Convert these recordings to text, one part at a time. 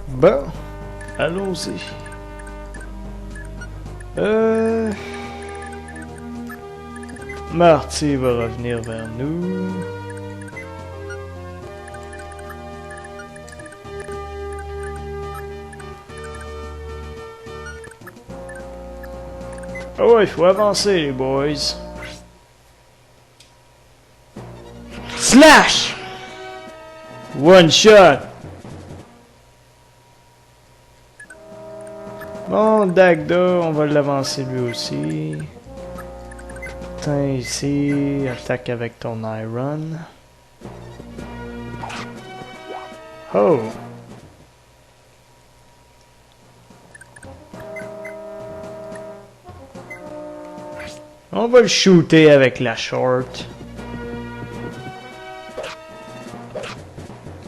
Bon, allons-y. Marty va revenir vers nous. Oh, il faut avancer, les boys. Slash! One shot! Bon, Dagda, on va l'avancer lui aussi. Putain, ici, attaque avec ton Iron. Oh! On va le shooter avec la short.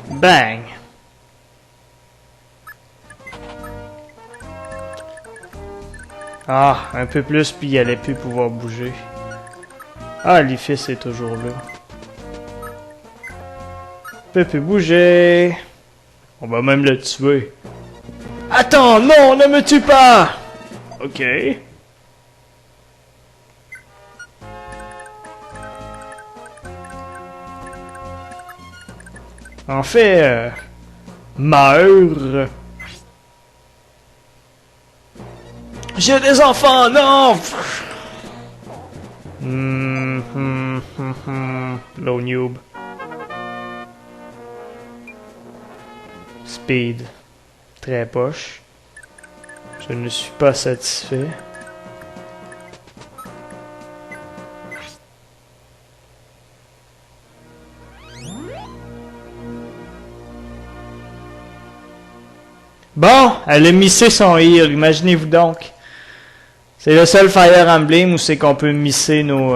Bang! Ah, un peu plus puis il allait plus pouvoir bouger. Ah, l'Ifis est toujours là. Peut plus bouger. On va même le tuer. Attends, non, ne me tue pas! Ok. En fait, meurs. J'ai des enfants, non! Low noob. Speed. Très poche. Je ne suis pas satisfait. Bon, elle a missé son heal, imaginez-vous donc. C'est le seul Fire Emblem où c'est qu'on peut misser nos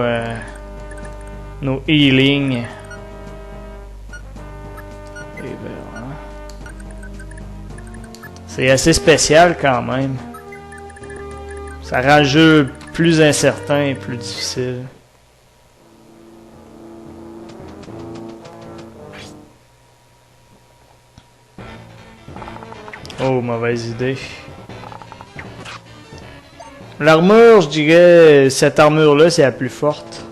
healings. C'est assez spécial quand même. Ça rend le jeu plus incertain et plus difficile. Oh, mauvaise idée. L'armure, je dirais, cette armure-là, c'est la plus forte.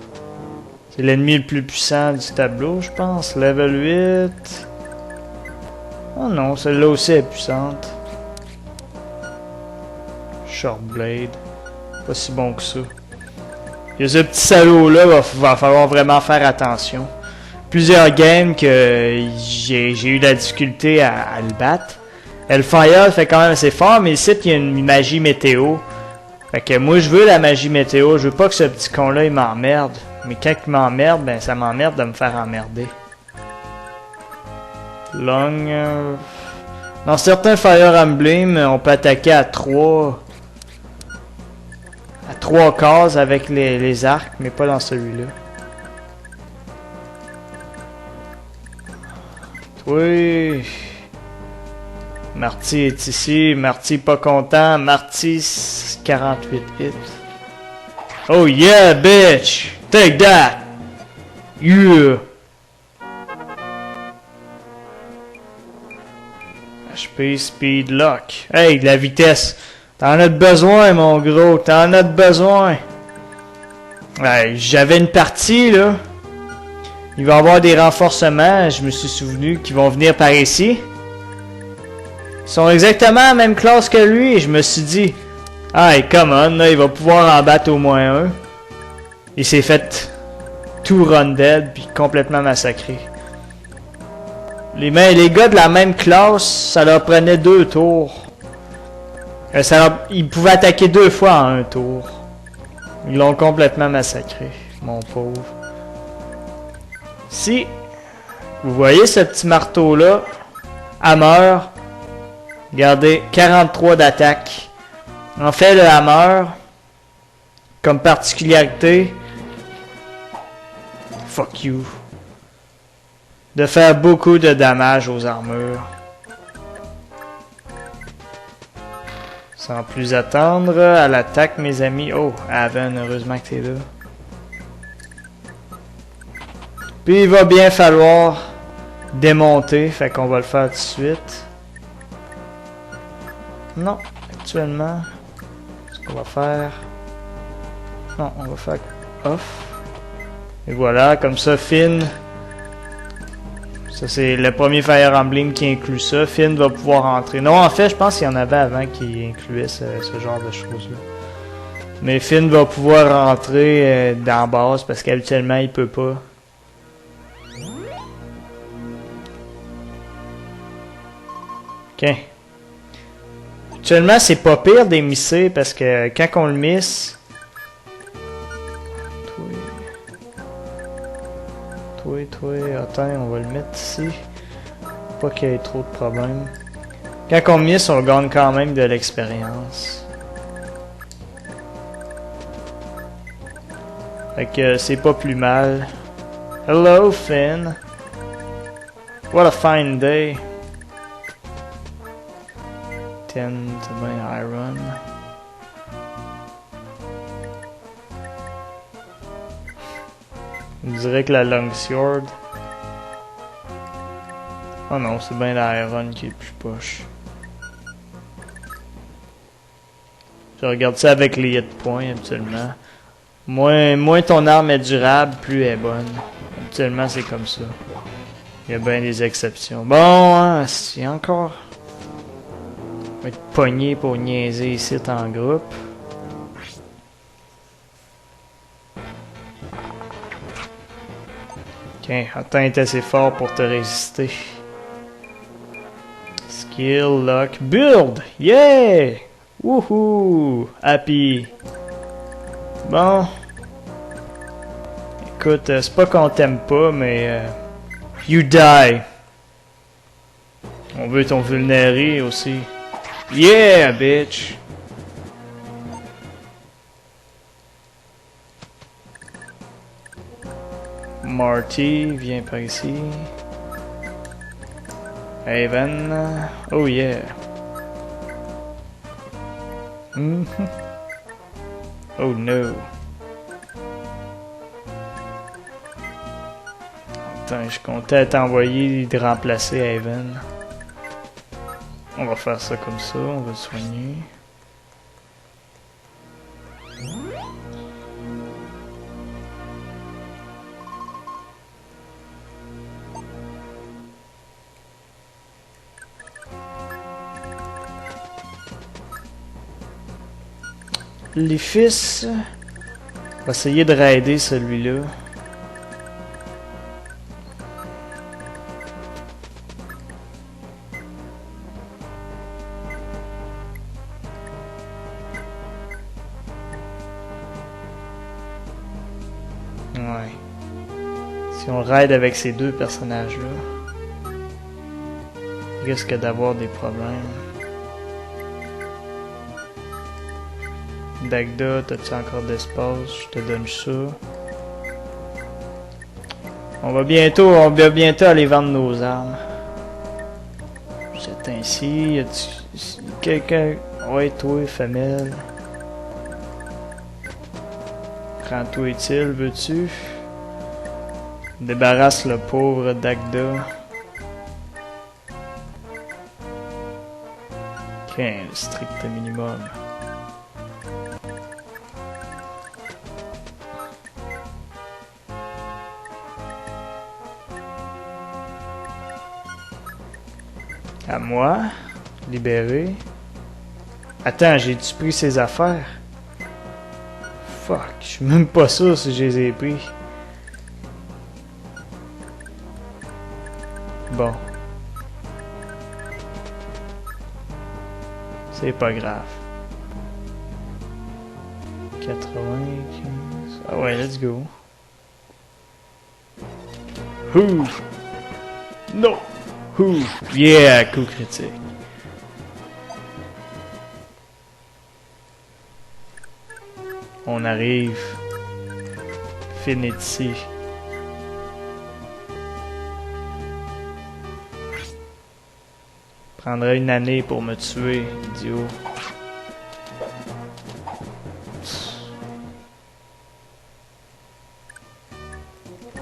C'est l'ennemi le plus puissant du tableau, je pense. Level 8. Oh non, celle-là aussi est puissante. Short Blade. Pas si bon que ça. Et ce petit salaud-là, va falloir vraiment faire attention. Plusieurs games que j'ai eu de la difficulté à le battre. Hellfire fait quand même assez fort, mais ici, il y a une magie météo. Fait que moi, je veux la magie météo. Je veux pas que ce petit con-là, il m'emmerde. Mais quand il m'emmerde, ben ça m'emmerde de me faire emmerder. Long... Dans certains Fire Emblem, on peut attaquer à 3 cases avec les arcs, mais pas dans celui-là. Oui... Marty est ici, Marty pas content, Marty 48 hits. Oh yeah, bitch! Take that! Yeah! HP, speed, lock. Hey, de la vitesse! T'en as besoin, mon gros, t'en as besoin! Ouais, j'avais une partie, là. Il va y avoir des renforcements, je me suis souvenu, qui vont venir par ici. Ils sont exactement la même classe que lui et je me suis dit, ah, come on, là, il va pouvoir en battre au moins un. Il s'est fait tout run dead puis complètement massacré. Les gars de la même classe, ça leur prenait 2 tours. Ils pouvaient attaquer 2 fois en un tour. Ils l'ont complètement massacré, mon pauvre. Si vous voyez ce petit marteau là, Hammer. Regardez, 43 d'attaque. En fait, le Hammer, comme particularité, fuck you, de faire beaucoup de dommages aux armures. Sans plus attendre, à l'attaque, mes amis. Oh, Haven, heureusement que t'es là. Puis il va bien falloir démonter, fait qu'on va le faire tout de suite. Non, actuellement, ce qu'on va faire... Non, on va faire off. Et voilà, comme ça, Finn... Ça, c'est le premier Fire Emblem qui inclut ça. Finn va pouvoir entrer. Non, en fait, je pense qu'il y en avait avant qui incluait ce genre de choses-là. Mais Finn va pouvoir rentrer dans la base parce qu'habituellement, il peut pas. Ok. Actuellement, c'est pas pire des misser parce que quand on le miss... Toi, attends, on va le mettre ici. Pas qu'il y ait trop de problèmes. Quand on miss, on gagne quand même de l'expérience. Fait que c'est pas plus mal. Hello, Finn. What a fine day. 10 to my iron. On dirait que la Longsword. Oh non, c'est bien l'Iron qui est plus poche. Je regarde ça avec les hit points habituellement. Moins ton arme est durable, plus elle est bonne. Habituellement, c'est comme ça. Il y a bien des exceptions. Bon, hein, c'est encore... On va être pogné pour niaiser ici en groupe. Ok, attends, est assez fort pour te résister. Skill, lock, build! Yeah! Wouhou! Happy! Bon. Écoute, c'est pas qu'on t'aime pas, mais... you die! On veut ton vulnéré aussi. Yeah, bitch! Marty, viens par ici. Haven. Oh yeah. Oh no. Attends, je comptais t'envoyer de remplacer Haven. On va faire ça comme ça, on va le soigner. Les fils... On va essayer de raider celui-là. Ouais. Si on raid avec ces deux personnages-là, il risque d'avoir des problèmes. Dagda, t'as-tu encore d'espace? Je te donne ça. On va bientôt aller vendre nos armes. C'est ainsi. Y a-tu quelqu'un? Ouais, toi, femelle. Prends-toi utile, veux-tu? Débarrasse le pauvre Dagda. Ok, le strict minimum. À moi, libéré. Attends, j'ai-tu pris ses affaires? Fuck, je suis même pas sûr si je les ai pris. Bon. C'est pas grave. 95... Ah ouais, let's go. Ouh! Non! Ouh! Yeah! Coup critique. On arrive. Finn est ici. Prendrait une année pour me tuer, idiot.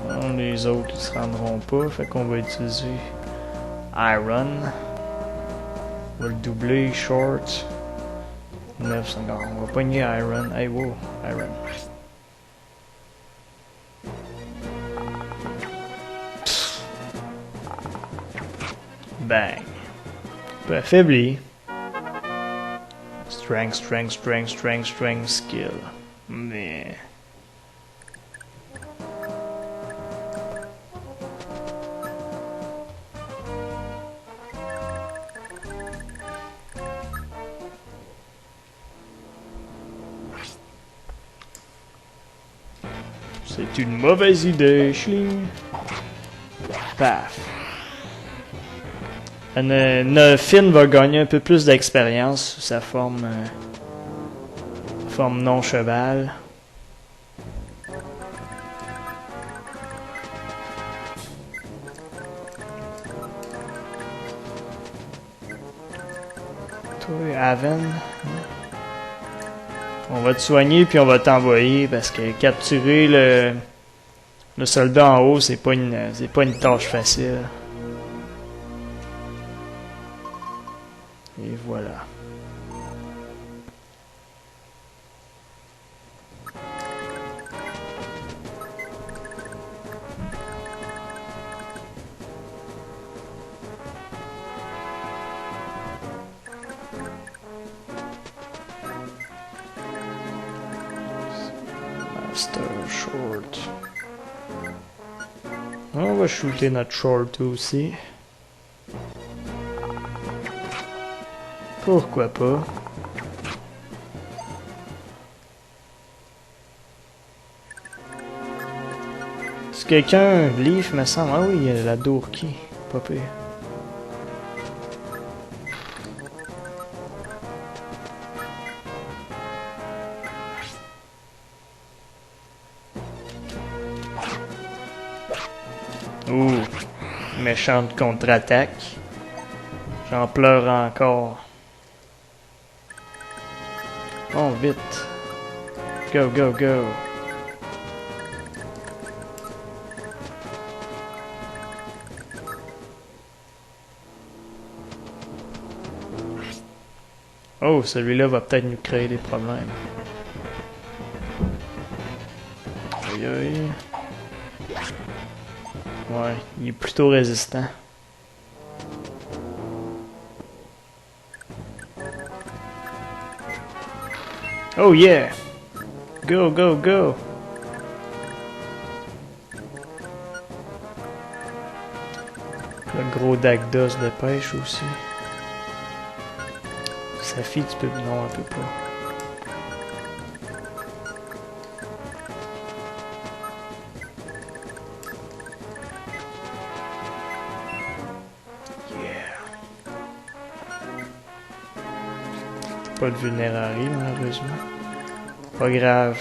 Non, les autres ils se rendront pas, fait qu'on va utiliser Iron. On va le doubler, short. 950. On va pogner iron. Hey, wow, iron. Bang. Un peu affaibli. Strength, strength, strength, strength, strength, skill. Mais... c'est une mauvaise idée, schling. Paf. Finn va gagner un peu plus d'expérience sous sa forme non cheval. Toi, Aven, on va te soigner puis on va t'envoyer parce que capturer le soldat en haut, c'est pas une tâche facile. Et voilà. Master short. On va shooter notre short aussi. Pourquoi pas? Si quelqu'un Leaf me semble. Ah oui, il y a la Doorkey. Pas pire. Ouh, méchante contre-attaque. J'en pleure encore. Oh, vite. Go, go, go. Oh, celui-là va peut-être nous créer des problèmes. Aïe aïe. Ouais, il est plutôt résistant. Oh yeah! Go, go, go! Le gros Dagda se dépêche aussi. Sa fille, tu peux... Non, elle peut pas. Pas de vulnérari, malheureusement. Pas grave.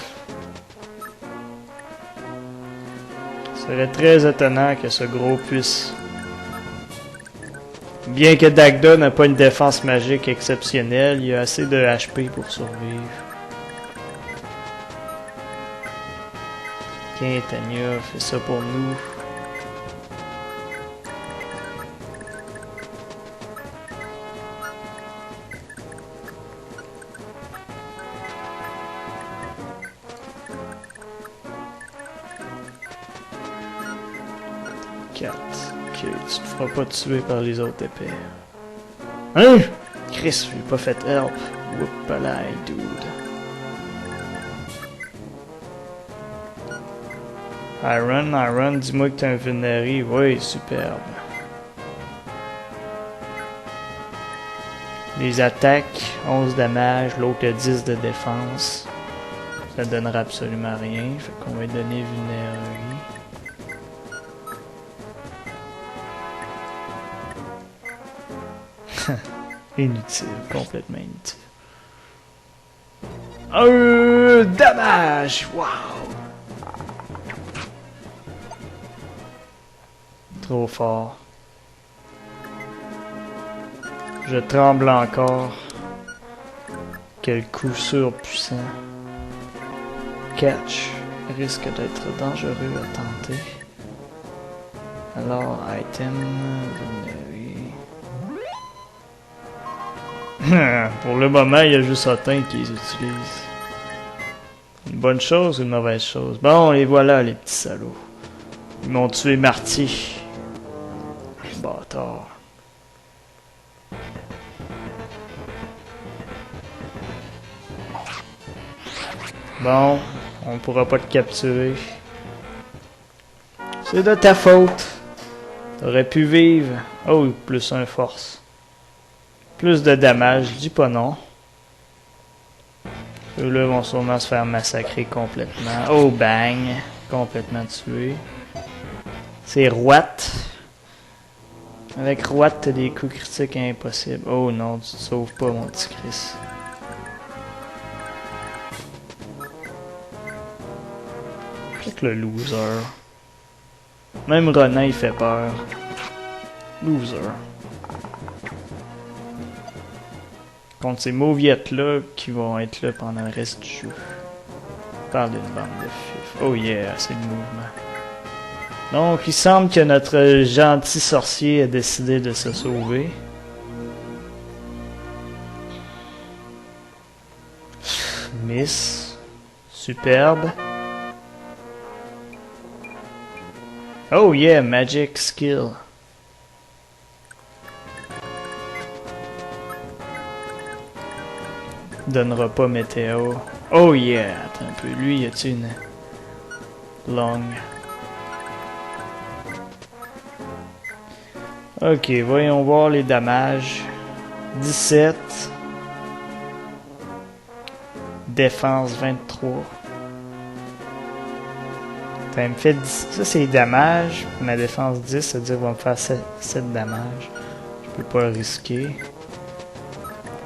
Ce serait très étonnant que ce gros puisse... Bien que Dagda n'a pas une défense magique exceptionnelle, il a assez de HP pour survivre. Tiens, Tanya, fais ça pour nous. Ok, tu te feras pas tuer par les autres épées. Hein? Chris, j'ai pas fait help. Whoopalaï, dude. Iron, dis-moi que t'es un vulnéré. Oui, superbe. Les attaques, 11 dommages, l'autre a 10 de défense. Ça donnera absolument rien, fait qu'on va lui donner vulnéré. Inutile, complètement inutile. Dommage! Wow! Trop fort. Je tremble encore. Quel coup sûr puissant. Catch risque d'être dangereux à tenter. Alors, item, vulnéré. Pour le moment, il y a juste Ottin qui les utilise. Une bonne chose ou une mauvaise chose? Bon, et voilà les petits salauds. Ils m'ont tué Marty. Bâtard. Bon, on pourra pas te capturer. C'est de ta faute. T'aurais pu vivre. Oh, plus un force. Plus de dommages, dis pas non. Ceux-là vont sûrement se faire massacrer complètement. Oh, bang! Complètement tué. C'est Roat. Avec Roat, t'as des coups critiques impossibles. Oh non, tu te sauves pas, mon petit Chris. Peut-être le loser. Même Ronan, il fait peur. Loser. Contre ces mauviettes-là qui vont être là pendant le reste du jeu. Parle d'une bande de fifs. Oh yeah, c'est le mouvement. Donc, il semble que notre gentil sorcier a décidé de se sauver. Miss. Superbe. Oh yeah, magic skill. Donnera pas météo. Oh yeah, attends un peu. Lui, y a-t-il une longue? Ok, voyons voir les dommages. 17. Défense 23. Ça me fait 10. Ça, c'est les dommages. Ma défense 10, ça veut dire qu'il va me faire 7 dommages. Je peux pas le risquer.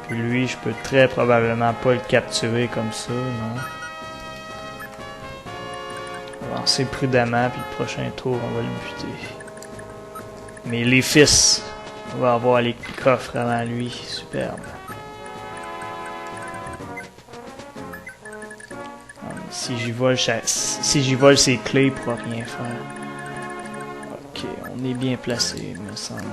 Puis lui, je peux très probablement pas le capturer comme ça, non. On va lancer prudemment, puis le prochain tour, on va le buter. Mais les fils, on va avoir les coffres avant lui. Superbe. Si j'y vole, ses clés, il pourra rien faire. Ok, on est bien placé, me semble.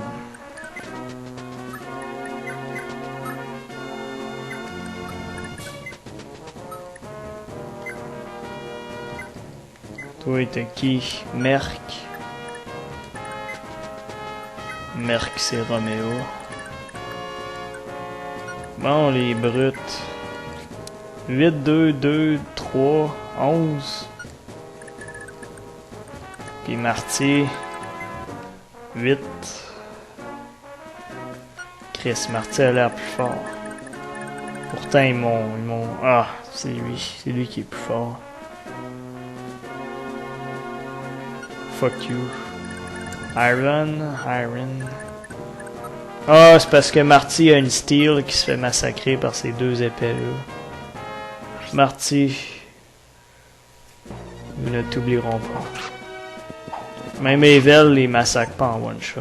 Toi, t'as qui? Merc. Merc, c'est Roméo. Bon, les brutes. 8, 2, 2, 3, 11. Puis Marty. 8. Chris, Marty a l'air plus fort. Pourtant, ils m'ont... Ah, c'est lui qui est plus fort. Fuck you. Iron. Ah, c'est parce que Marty a une steel qui se fait massacrer par ces deux épées-là. Marty. Ils ne t'oublieront pas. Même Evel les massacre pas en one shot.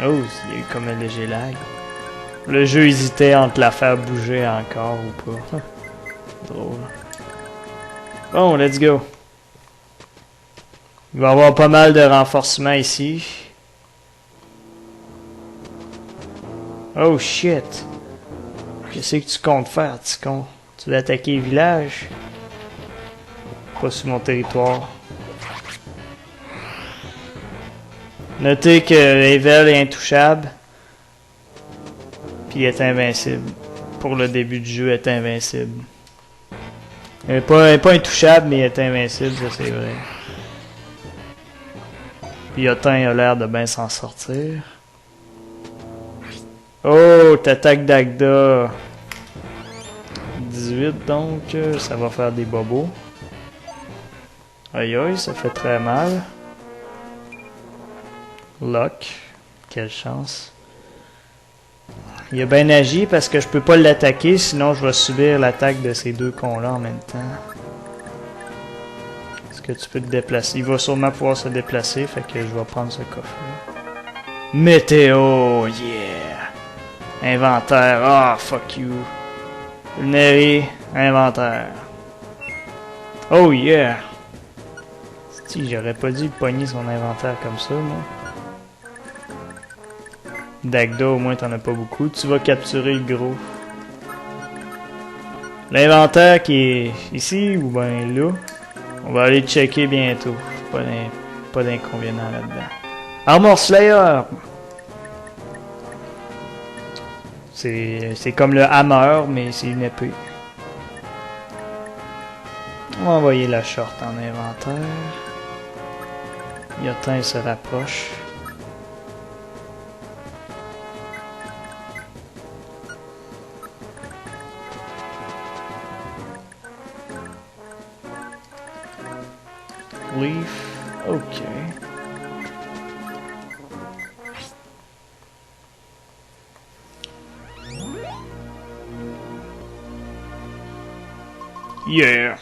Oh, il y a eu comme un léger lag. Le jeu hésitait entre la faire bouger encore ou pas. Drôle. Bon, let's go. Il va y avoir pas mal de renforcements ici. Oh shit. Qu'est-ce que tu comptes faire, petit con? Tu veux attaquer le village? Pas sur mon territoire. Notez que Evel est intouchable. Puis il est invincible. Pour le début du jeu, il est invincible. Elle est pas intouchable, mais il est invincible, ça c'est vrai. Puis Yotin a l'air de bien s'en sortir. Oh, t'attaques d'Agda. 18 donc, ça va faire des bobos. Aïe aïe, ça fait très mal. Lock, quelle chance. Il a bien agi parce que je peux pas l'attaquer, sinon je vais subir l'attaque de ces deux cons-là en même temps. Est-ce que tu peux te déplacer? Il va sûrement pouvoir se déplacer, fait que je vais prendre ce coffre-là. Météo, yeah! Inventaire, ah, fuck you. Vulnéré, inventaire. Oh yeah! Si, j'aurais pas dû pogner son inventaire comme ça, moi. Dagda, au moins t'en as pas beaucoup. Tu vas capturer le gros. L'inventaire qui est ici ou ben là. On va aller checker bientôt. Pas d'inconvénient là-dedans. Armor Slayer! C'est comme le hammer, mais c'est une épée. On va envoyer la short en inventaire. Yotin se rapproche. Leaf, ok. Yeah.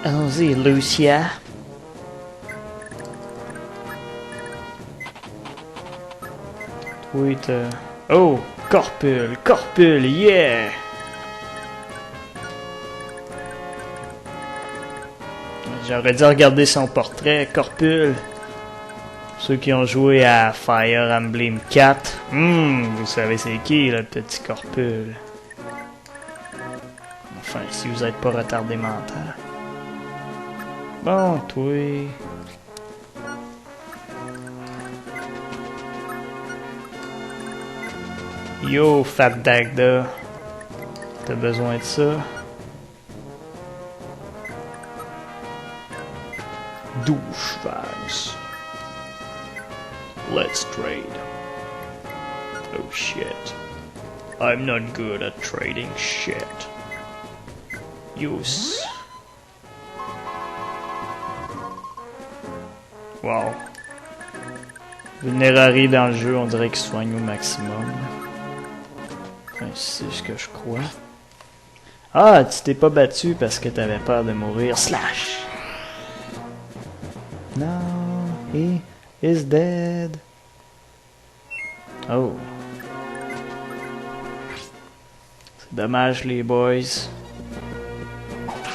Allons-y, Lucia. Oui, oh, Corpule, yeah! J'aurais dû regarder son portrait, Corpule. Ceux qui ont joué à Fire Emblem 4, vous savez c'est qui, le petit Corpule. Enfin, si vous n'êtes pas retardé mental. Bon, toi... Yo, Fat Dagda. T'as besoin de ça? 12 chevals. Let's trade. Oh shit. I'm not good at trading shit. Use. Wow. Vulnérari dans le jeu, on dirait qu'il soigne au maximum. Enfin, c'est ce que je crois. Ah, tu t'es pas battu parce que t'avais peur de mourir. Slash! No, he is dead. Oh. C'est dommage, les boys.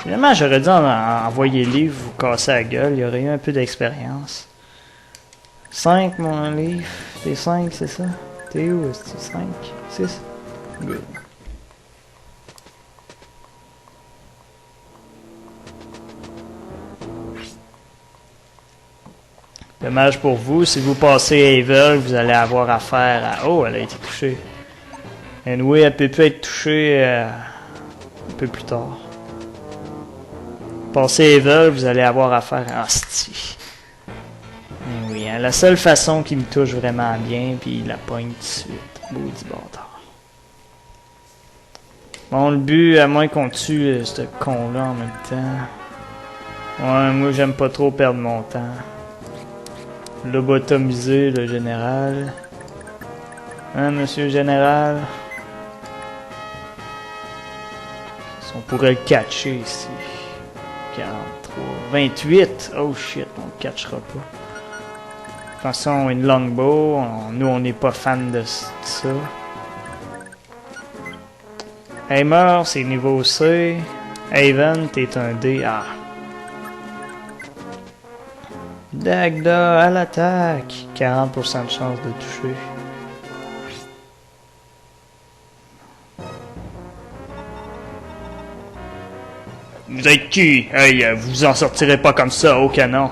Finalement, j'aurais dû envoyer livre, vous casser la gueule. Il y aurait eu un peu d'expérience. 5, mon livre. T'es 5, c'est ça? T'es où? Est-ce que 5? 6? Good. Dommage pour vous, si vous passez à Evil, vous allez avoir affaire à... Oh, elle a été touchée. Anyway, elle peut plus être touchée un peu plus tard. Passez à Evil, vous allez avoir affaire à... Hostie. Oui, hein, la seule façon qui me touche vraiment bien, puis il la pogne tout de suite. Maudit bâtard. Bon, le but, à moins qu'on tue ce con-là en même temps. Ouais, moi j'aime pas trop perdre mon temps. Lobotomiser le général. Hein, monsieur le général? On pourrait le catcher ici. 43. 28! Oh shit, on le catchera pas. De toute façon, une longbow, nous on n'est pas fan de ça. Hammer, c'est niveau C. Haven, t'es un D. Ah. Dagda à l'attaque. 40% de chance de toucher. Vous êtes qui? Hey, vous en sortirez pas comme ça au canon.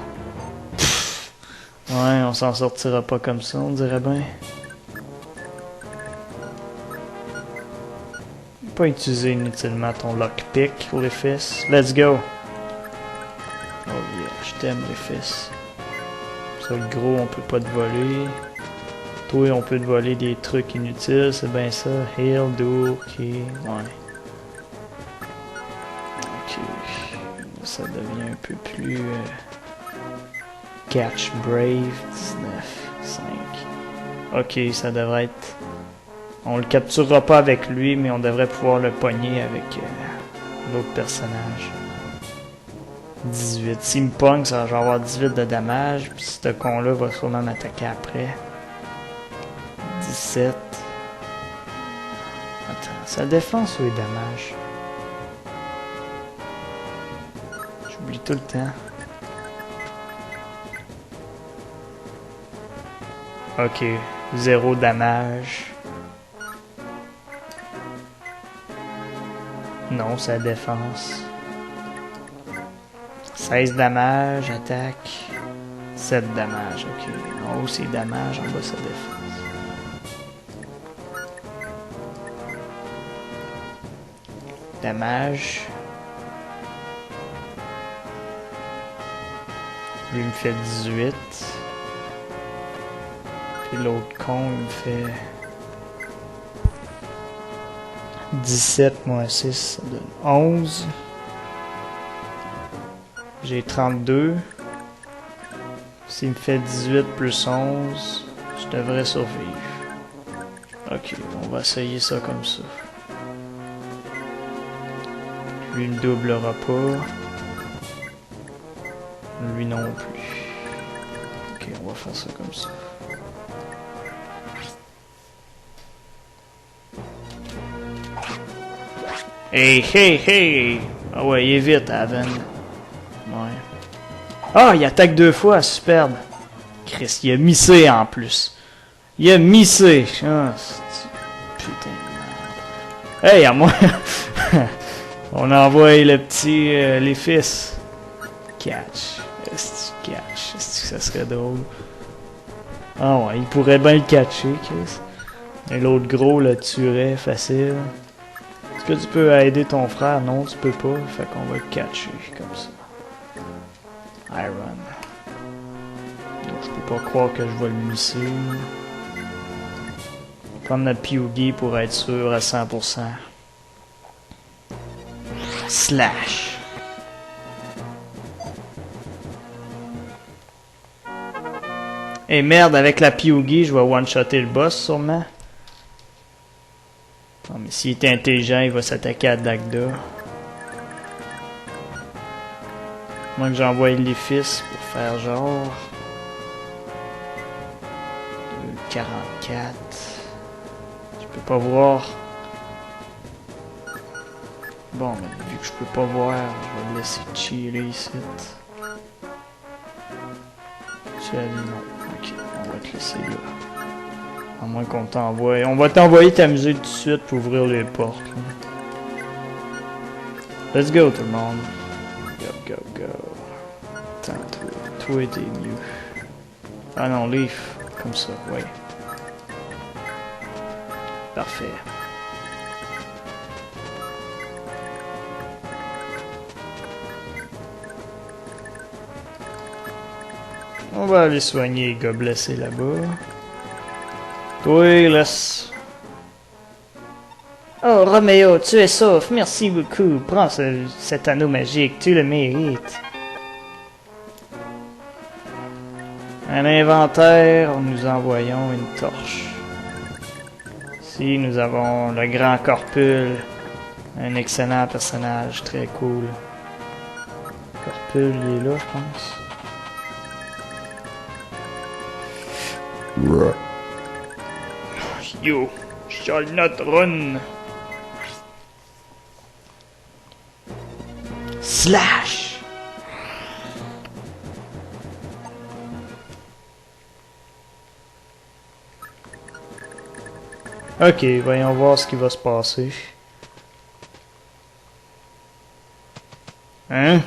Pff. Ouais, on s'en sortira pas comme ça, on dirait bien. Pas utiliser inutilement ton lockpick, les fils. Let's go. Oh yeah, je t'aime les fils. Ça, le gros, on peut pas te voler. Toi, on peut te voler des trucs inutiles, c'est bien ça. Heal, do, ok, ouais. Ok. Ça devient un peu plus... Catch Brave, 19, 5. Ok, ça devrait être... On le capturera pas avec lui, mais on devrait pouvoir le pogner avec l'autre personnage. 18. S'il me pogne, ça va avoir 18 de dommages. Puis ce con-là va sûrement m'attaquer après. 17. Attends, sa défense ou les dommages? J'oublie tout le temps. Ok, 0 damage. Non, c'est la défense. 16 damage, attaque. 7 damage, ok. En haut c'est damage, en bas c'est défense. Damage. Lui il me fait 18. Puis l'autre con il me fait 17 moins 6, ça donne 11. J'ai 32. S'il me fait 18 plus 11, je devrais survivre. Ok, on va essayer ça comme ça. Lui il me doublera pas. Lui non plus. Ok, on va faire ça comme ça. Hey, hey, hey! Ah ouais, il est vite, Aven. Ouais. Ah, il attaque 2 fois, superbe. Chris, il a missé en plus. Il a missé. Ah, putain de merde. Hey, à moi. On envoie le petit, les fils. Catch. Est-ce que catch? Est-ce que ça serait drôle? Ah ouais, il pourrait bien le catcher, Chris. Et l'autre gros le tuerait facile. Est-ce que tu peux aider ton frère? Non, tu peux pas. Fait qu'on va le catcher comme ça. Iron. Donc, je peux pas croire que je vais le misser. On va prendre notre Pyugi pour être sûr à 100%. Slash. Et merde, avec la Pyugi, je vais one-shotter le boss sûrement. Non, mais s'il est intelligent, il va s'attaquer à Dagda. Moi que j'envoie les fils pour faire genre 44. Je peux pas voir. Bon, mais vu que je peux pas voir, je vais le laisser chiller ici. Chiller, non. Ok, on va te laisser là. À moins qu'on t'envoie. On va t'envoyer t'amuser tout de suite pour ouvrir les portes. Là. Let's go tout le monde. Go, go, go. Attends, toi t'es mieux. Ah non, Leaf. Comme ça, ouais. Parfait. On va aller soigner les gars blessés là-bas. Toi, laisse. Oh, Roméo, tu es sauf. Merci beaucoup. Prends cet anneau magique. Tu le mérites. Un inventaire, nous envoyons une torche. Ici, nous avons le grand Corpule. Un excellent personnage, très cool. Corpule, il est là, je pense. You shall not run. Slash. Ok, voyons voir ce qui va se passer. Hein?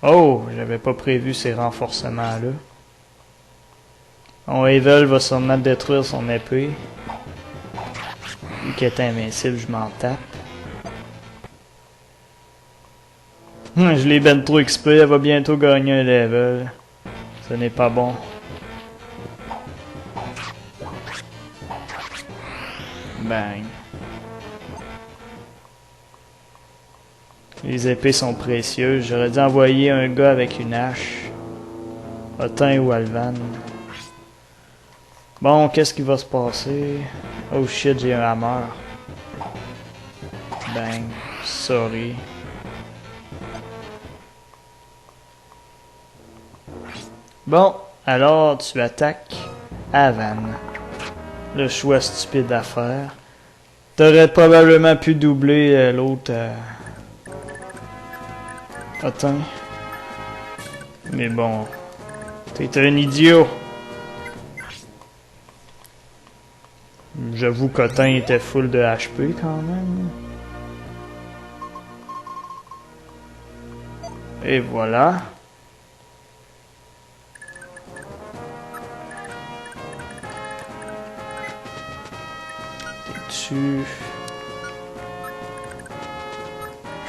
Oh, j'avais pas prévu ces renforcements-là. Bon, Evil va sûrement détruire son épée. Vu qu'elle est invincible, je m'en tape. Je l'ai ben trop XP, elle va bientôt gagner un level. Ce n'est pas bon. Bang. Les épées sont précieuses. J'aurais dû envoyer un gars avec une hache. Otin ou Alvan. Bon, qu'est-ce qui va se passer? Oh shit, j'ai un hammer. Bang. Sorry. Bon, alors tu attaques Avan. Le choix stupide à faire. T'aurais probablement pu doubler l'autre atteint. Mais bon, t'es un idiot. J'avoue qu'Otin était full de HP quand même. Et voilà. T'es-tu...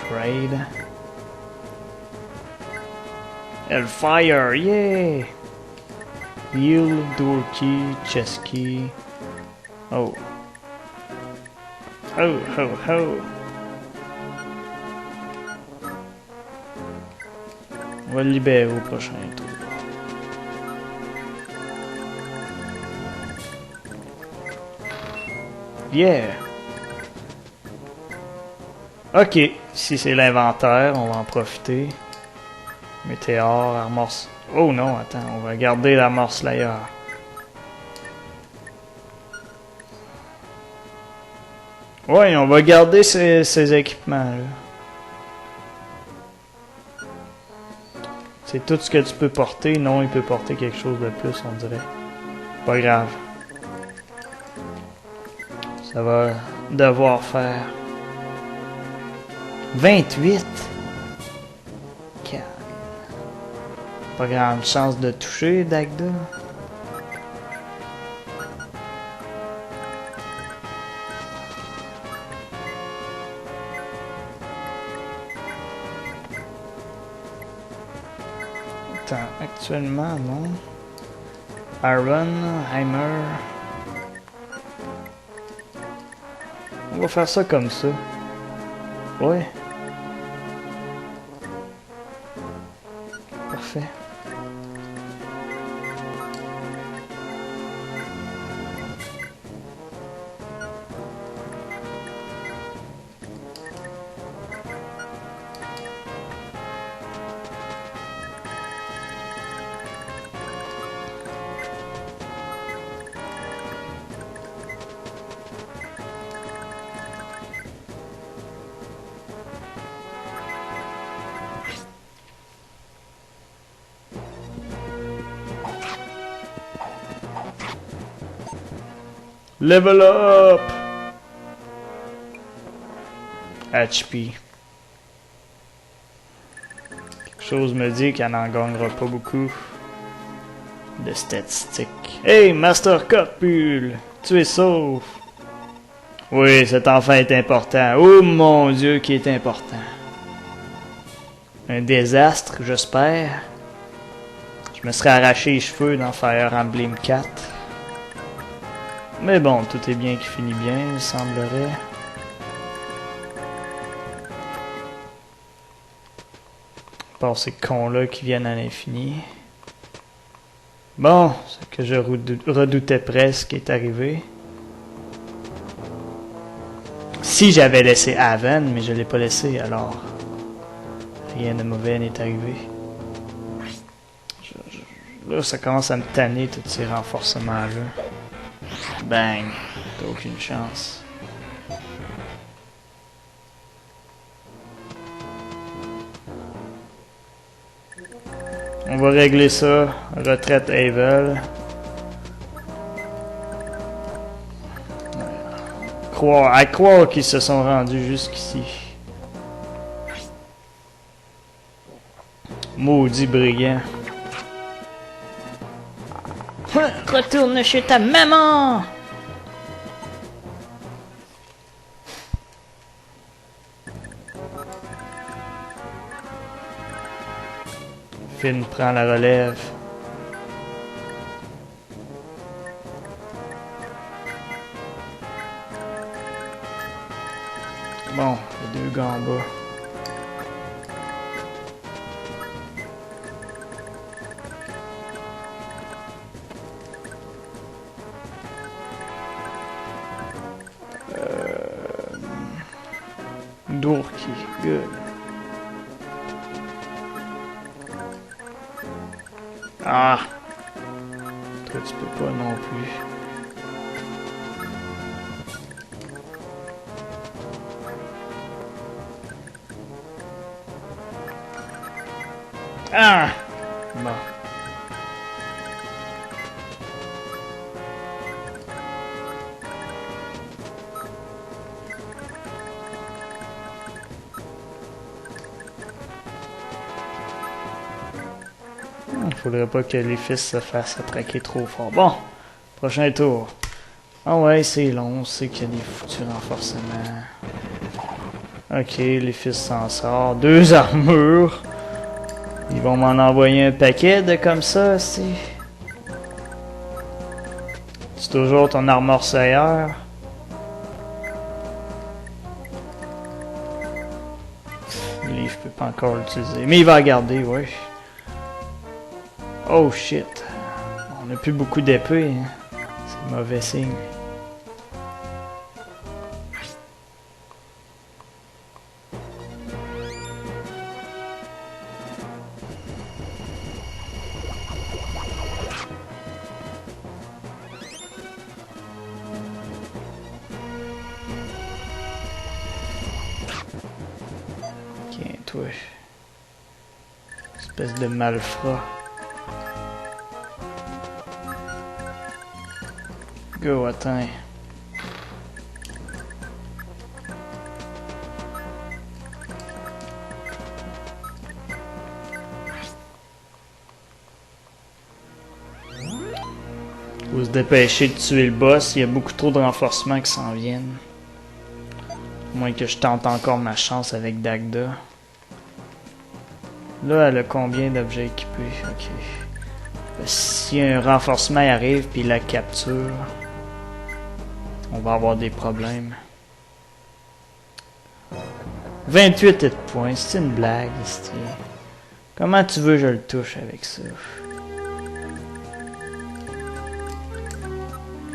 Trade. Hellfire, yeah! Heal, door key, chest key. Oh. Ho, ho, ho. On va le libérer au prochain tour. Yeah! Ok, si c'est l'inventaire, on va en profiter. Météore, armor... Oh non, attends, on va garder l'armor Slayer. Ouais, on va garder ces équipements-là. C'est tout ce que tu peux porter. Non, il peut porter quelque chose de plus, on dirait. Pas grave. Ça va devoir faire... 28! Pas grande chance de toucher, Dagda. Attends, actuellement, non. Iron, Hammer. On va faire ça comme ça. Ouais. Parfait. Level up! HP. Quelque chose me dit qu'elle n'en gagnera pas beaucoup de statistiques. Hey, Master Corpule! Tu es sauf! Oui, cet enfant est important. Oh mon Dieu, qui est important. Un désastre, j'espère. Je me serais arraché les cheveux dans Fire Emblem 4. Mais bon, tout est bien qui finit bien, il semblerait. À part ces cons-là qui viennent à l'infini. Bon, ce que je redoutais presque est arrivé. Si j'avais laissé Haven, mais je l'ai pas laissé, alors rien de mauvais n'est arrivé. Là, ça commence à me tanner, tous ces renforcements-là. Bang! T'as aucune chance. On va régler ça. Retraite Havel. À croire qu'ils se sont rendus jusqu'ici. Maudit brigand. Retourne chez ta maman! Finn prend la relève. Bon, les deux gars en bas. Dorky, good. Ah! Toi, tu peux pas non plus. Ah! Bon. Faudrait pas que les fils se fassent attraquer trop fort. Bon, prochain tour. Ah ouais, c'est long, on sait qu'il y a des foutus renforcements. Ok, les fils s'en sortent. 2 armures. Ils vont m'en envoyer un paquet de comme ça, c'est... C'est toujours ton armure sailleur. Lui, je peux pas encore l'utiliser. Mais il va la garder, ouais. Oh shit. On n'a plus beaucoup d'épées. Hein. C'est mauvais signe. Tiens, toi. Espèce de malfrat. Go, attends. Faut se dépêcher de tuer le boss, il y a beaucoup trop de renforcements qui s'en viennent. À moins que je tente encore ma chance avec Dagda. Là, elle a combien d'objets équipés? Ok. Si un renforcement arrive puis il la capture, on va avoir des problèmes. 28 hit points, c'est une blague, c'est... Comment tu veux que je le touche avec ça?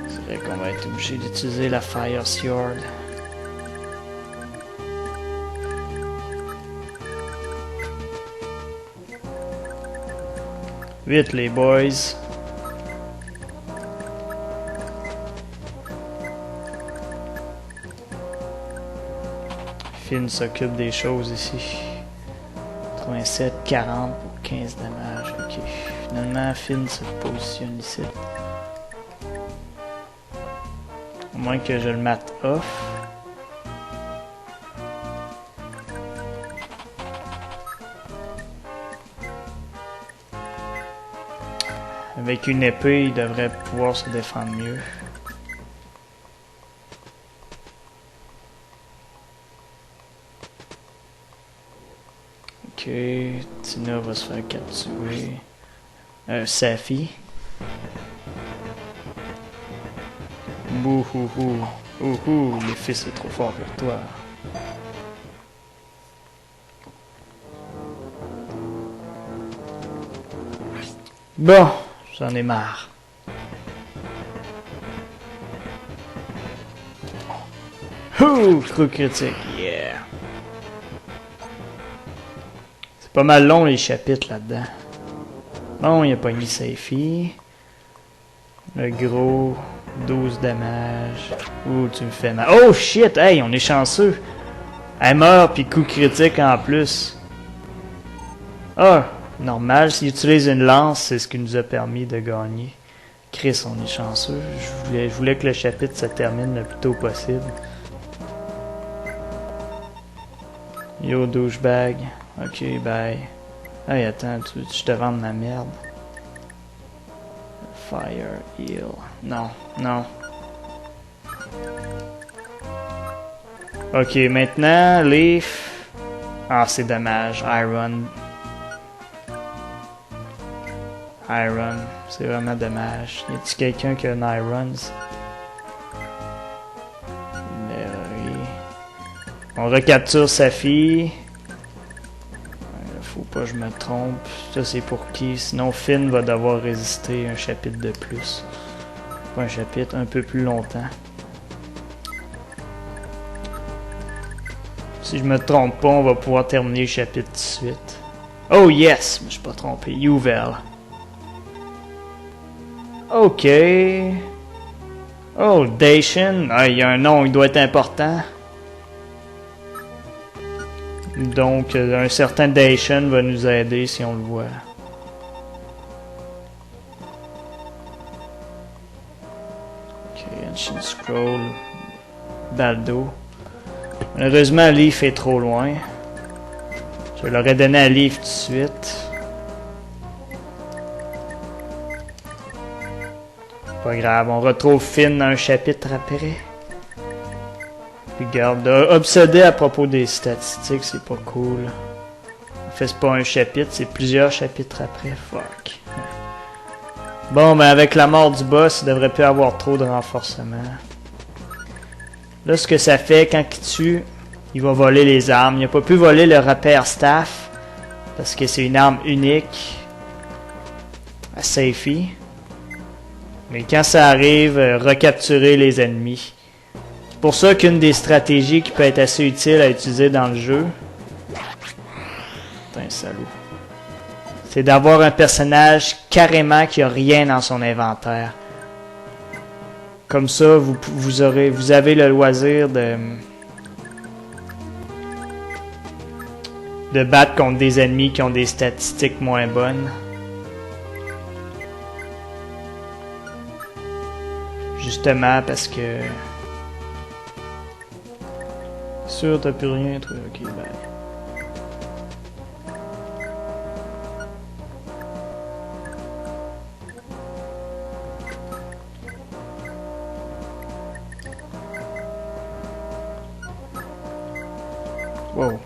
C'est vrai qu'on va être obligé d'utiliser la Fire Sword. Vite les boys. Finn s'occupe des choses ici. 87, 40 pour 15 dommages. Ok. Finalement, Finn se positionne ici. Au moins que je le mate off. Avec une épée, il devrait pouvoir se défendre mieux. Ok, Tina va se faire capturer. Safi. Bouhouhou. Ouhou, le fils est trop fort pour toi. Bon, j'en ai marre. Ouh, coup critique, yeah. C'est pas mal long les chapitres là-dedans. Bon, il a pas mis Safi. Le gros, 12 dommages. Ouh, tu me fais mal. Oh shit, hey, on est chanceux. Elle meurt, puis coup critique en plus. Ah, normal, s'il utilise une lance, c'est ce qui nous a permis de gagner. Chris, on est chanceux. Je voulais que le chapitre se termine le plus tôt possible. Yo, douchebag. Ok, bye. Hey, attends, tu te vends de ma merde. Fire, heal. Non, non. Ok, maintenant, Leaf. Ah, c'est dommage. Iron. Iron. C'est vraiment dommage. Y a-t-il quelqu'un qui a un Irons? Mary. On recapture sa fille. Faut pas que je me trompe. Ça, c'est pour qui? Sinon, Finn va devoir résister un chapitre de plus. Pas un chapitre, un peu plus longtemps. Si je me trompe pas, on va pouvoir terminer le chapitre tout de suite. Oh yes! Je me suis pas trompé. Yuvel. Ok. Oh, Dacian. Ah, il y a un nom, il doit être important. Donc, un certain Dacian va nous aider si on le voit. Ok, Ancient Scroll. Baldo. Malheureusement, Leaf est trop loin. Je l'aurais donné à Leaf tout de suite. Pas grave, on retrouve Finn un chapitre après. Regarde, obsédé à propos des statistiques, c'est pas cool. En fait, c'est pas un chapitre, c'est plusieurs chapitres après. Fuck. Bon, ben avec la mort du boss, il devrait plus avoir trop de renforcement. Là, ce que ça fait, quand il tue, il va voler les armes. Il n'a pas pu voler le Repair Staff, parce que c'est une arme unique à Safety. Mais quand ça arrive, recapturer les ennemis. C'est pour ça qu'une des stratégies qui peut être assez utile à utiliser dans le jeu, putain salaud, c'est d'avoir un personnage carrément qui a rien dans son inventaire. Comme ça, vous avez le loisir de battre contre des ennemis qui ont des statistiques moins bonnes. Justement parce que... Sûr, t'as plus rien, toi. Ok, bye. Wow.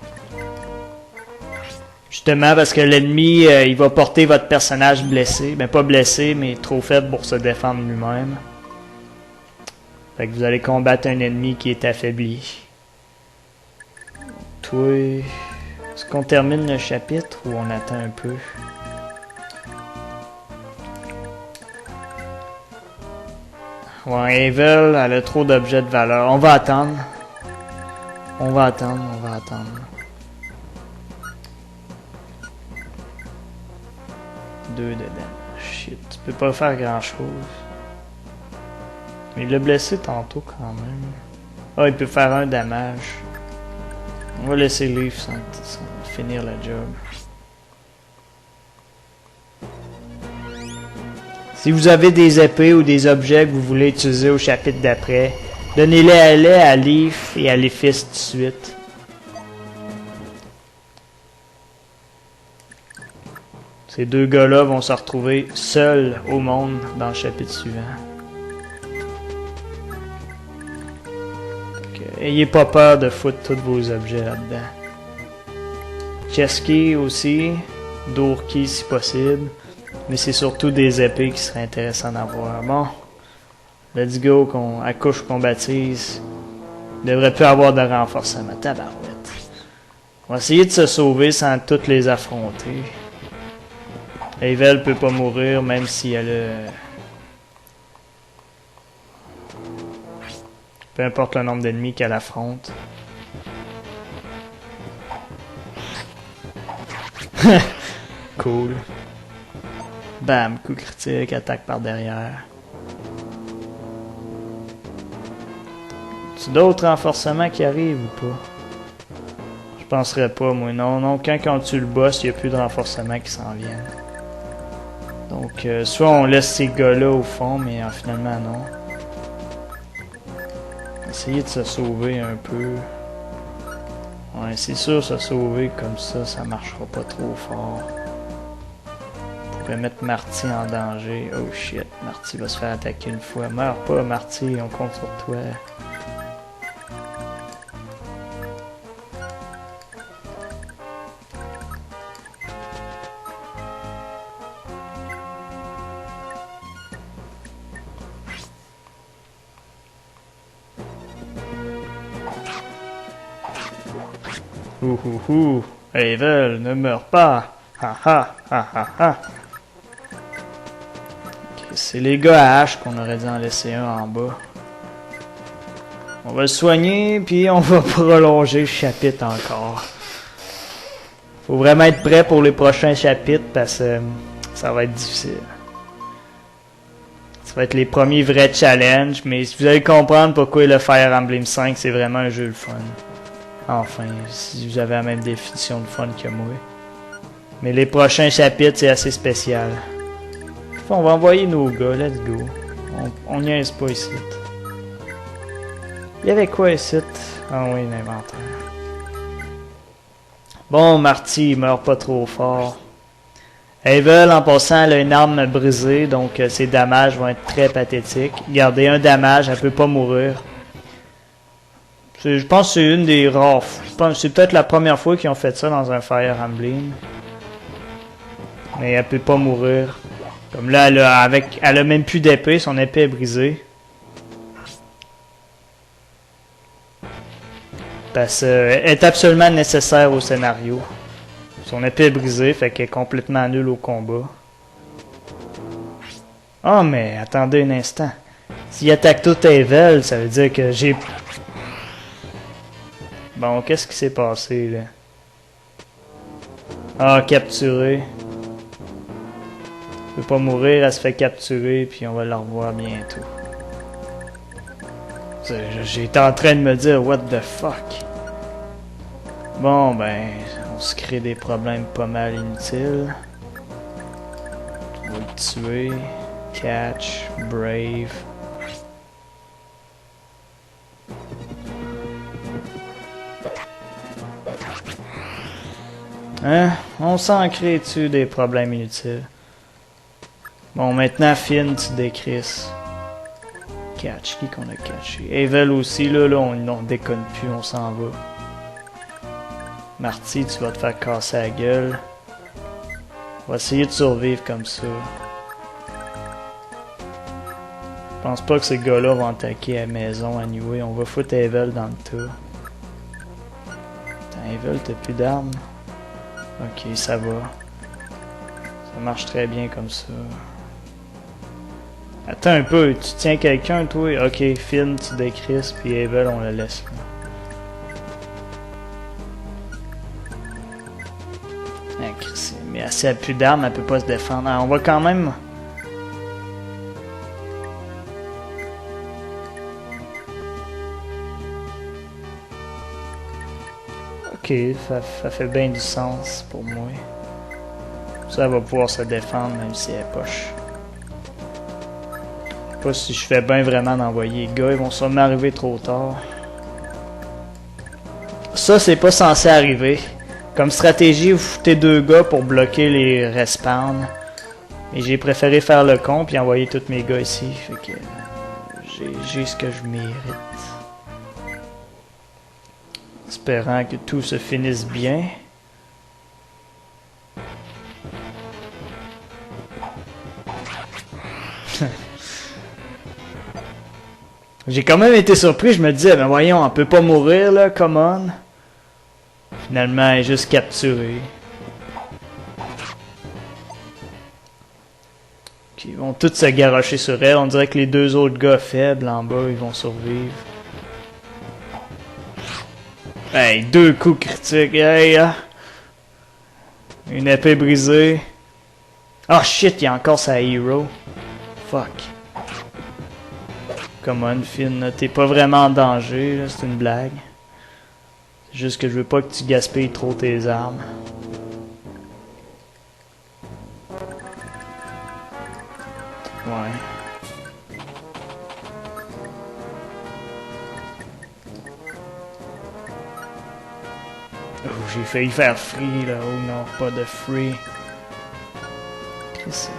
Justement parce que l'ennemi, il va porter votre personnage blessé. Ben pas blessé, mais trop faible pour se défendre lui-même. Fait que vous allez combattre un ennemi qui est affaibli. Toi... Est-ce qu'on termine le chapitre ou on attend un peu? Ouais, Evil, elle a trop d'objets de valeur. On va attendre. On va attendre. 2 dedans. Shit, tu peux pas faire grand chose. Mais il l'a blessé tantôt quand même. Ah, il peut faire un damage. On va laisser Leaf sans finir le job. Si vous avez des épées ou des objets que vous voulez utiliser au chapitre d'après, donnez-les à Leaf et à Leafis tout de suite. Ces deux gars-là vont se retrouver seuls au monde dans le chapitre suivant. Ayez pas peur de foutre tous vos objets là-dedans. Chesky aussi, Doorkey si possible, mais c'est surtout des épées qui seraient intéressantes d'avoir. Bon, let's go, à couche qu'on baptise. Il devrait plus avoir de renforcement. Tabarouette. On va essayer de se sauver sans toutes les affronter. Evel peut pas mourir même si elle a... Peu importe le nombre d'ennemis qu'elle affronte. Cool. Bam, coup critique, attaque par derrière. C'est d'autres renforcements qui arrivent ou pas? Je penserais pas, moi. Non, quand on tue le boss, il n'y a plus de renforcements qui s'en viennent. Donc, soit on laisse ces gars-là au fond, mais finalement non. Essayer de se sauver un peu. Ouais, c'est sûr, se sauver comme ça marchera pas trop fort. On pourrait mettre Marty en danger. Oh shit, Marty va se faire attaquer une fois. Meurs pas, Marty, on compte sur toi. Ouhouhou, Evel, ne meurs pas. Ha ha ha ha ha. Okay, c'est les gars à hache qu'on aurait dû en laisser un en bas. On va le soigner, puis on va prolonger le chapitre encore. Faut vraiment être prêt pour les prochains chapitres parce que ça va être difficile. Ça va être les premiers vrais challenges, mais vous allez comprendre pourquoi le Fire Emblem 5 c'est vraiment un jeu le fun. Enfin, si vous avez la même définition de fun que moi. Mais les prochains chapitres, c'est assez spécial. On va envoyer nos gars, let's go. On niaise pas ici. Il y avait quoi ici? Ah oui, l'inventaire. Bon, Marty, il meurt pas trop fort. Havel, en passant, elle a une arme brisée, donc ses damages vont être très pathétiques. Regardez, un damage, elle peut pas mourir. Je pense que c'est une des rares... C'est peut-être la première fois qu'ils ont fait ça dans un Fire Emblem. Mais elle peut pas mourir. Comme là, elle a même plus d'épée, son épée est brisée. Parce qu'elle est absolument nécessaire au scénario. Son épée est brisée, fait qu'elle est complètement nulle au combat. Oh, mais attendez un instant. S'il attaque tout Havel, ça veut dire que j'ai... Bon, qu'est-ce qui s'est passé, là? Ah, capturé. Elle peut pas mourir, elle se fait capturer, puis on va la revoir bientôt. J'étais en train de me dire, what the fuck? Bon, ben, on se crée des problèmes pas mal inutiles. On va le tuer. Catch, brave. Hein? On s'en crée-tu des problèmes inutiles? Bon, maintenant, Finn, tu décris. Catch, qui qu'on a catché? Havel aussi, là, on déconne plus, on s'en va. Marty, tu vas te faire casser la gueule. On va essayer de survivre comme ça. Je pense pas que ces gars-là vont attaquer à la maison, anyway. On va foutre Havel dans le tas. Attends, Havel, t'as plus d'armes? Ok, ça va. Ça marche très bien comme ça. Attends un peu, tu tiens quelqu'un, toi? Ok, Finn, tu décris, puis Havel, on le laisse là. Mais si elle a plus d'armes, elle peut pas se défendre. Alors, on va quand même... Ok, ça fait bien du sens pour moi. Ça va pouvoir se défendre même si elle est poche. Je sais pas si je fais bien vraiment d'envoyer les gars, ils vont sûrement arriver trop tard. Ça, c'est pas censé arriver. Comme stratégie, vous foutez 2 gars pour bloquer les respawns. Et j'ai préféré faire le con puis envoyer tous mes gars ici. Fait que j'ai ce que je mérite. Espérant que tout se finisse bien. J'ai quand même été surpris, je me disais, ben voyons, on peut pas mourir là, come on. Finalement, elle est juste capturée. Ils vont tous se garrocher sur elle. On dirait que les 2 autres gars faibles en bas, ils vont survivre. Hey, 2 coups critiques. Hey, ah. Une épée brisée. Oh shit, il y a encore sa hero. Fuck. Come on, Finn, t'es pas vraiment en danger, c'est une blague. C'est juste que je veux pas que tu gaspilles trop tes armes. Ouais. Oh, j'ai failli faire free là. Oh non, pas de free. Qu'est-ce que c'est?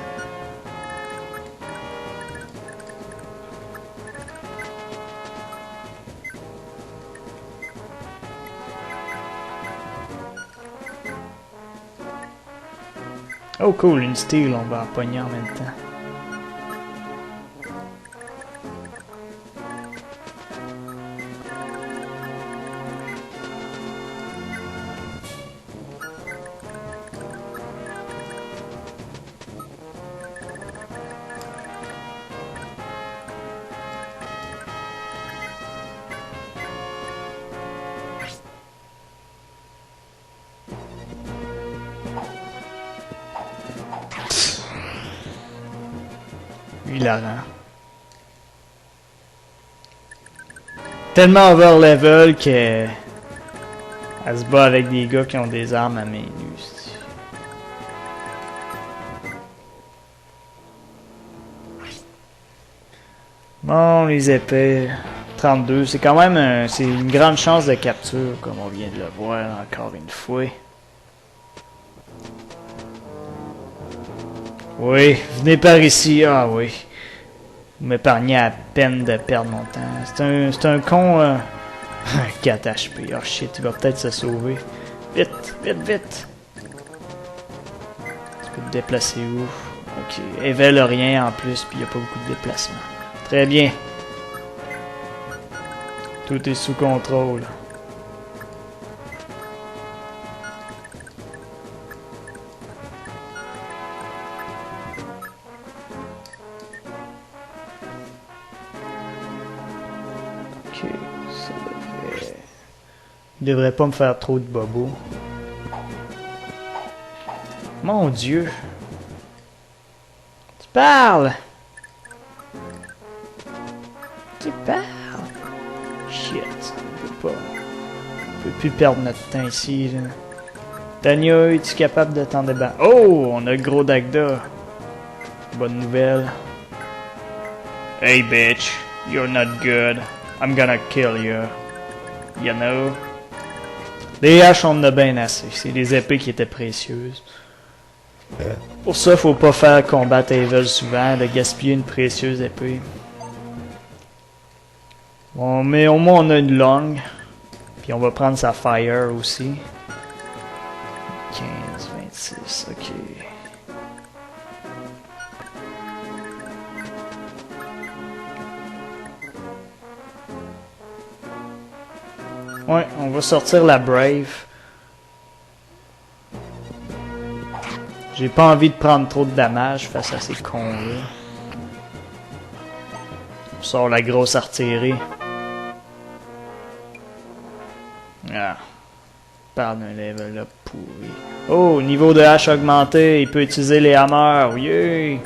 Oh cool, une steel, on va en pogner en même temps. Hilarant. Tellement over level que Elle se bat avec des gars qui ont des armes à main nue. c'ti. Bon, les épées. 32, c'est quand même c'est une grande chance de capture, comme on vient de le voir encore une fois. Oui, venez par ici. Ah oui. Vous m'épargnez à peine de perdre mon temps. C'est un con... 4 HP. Oh shit, il va peut-être se sauver. Vite, vite, vite. Tu peux te déplacer où? Ok, Evel a rien en plus, puis il n'y a pas beaucoup de déplacement. Très bien. Tout est sous contrôle. Ok, ça devrait... Il devrait pas me faire trop de bobos. Mon Dieu. Tu parles. Tu parles. Shit, on peut pas. On peut plus perdre notre temps ici, là. Tanya, es-tu capable de t'en débattre? Oh, on a le gros Dagda. Bonne nouvelle. Hey bitch, you're not good. I'm gonna kill you. You know? Les haches, on en a bien assez. C'est des épées qui étaient précieuses. Pour ça, faut pas faire combattre Evel souvent, de gaspiller une précieuse épée. Bon, mais au moins on a une longue. Puis on va prendre sa fire aussi. 15, 26, ok. Ouais, on va sortir la Brave. J'ai pas envie de prendre trop de dommages face à ces cons-là. On sort la grosse artillerie. Ah. Parle d'un level up pourri. Oh, niveau de hache augmenté. Il peut utiliser les hammers. Yeah!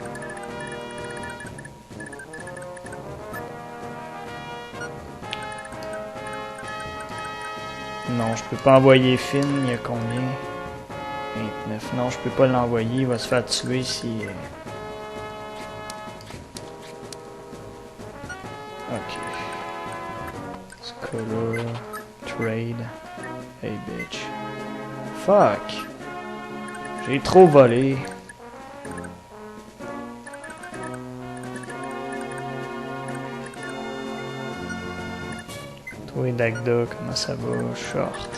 Non, je peux pas envoyer Finn. Il y a combien? 29. Non, je peux pas l'envoyer. Il va se faire tuer si... Ok. Scholar. Trade. Hey bitch. Fuck. J'ai trop volé. Toi, Dagda, comment ça va? Short.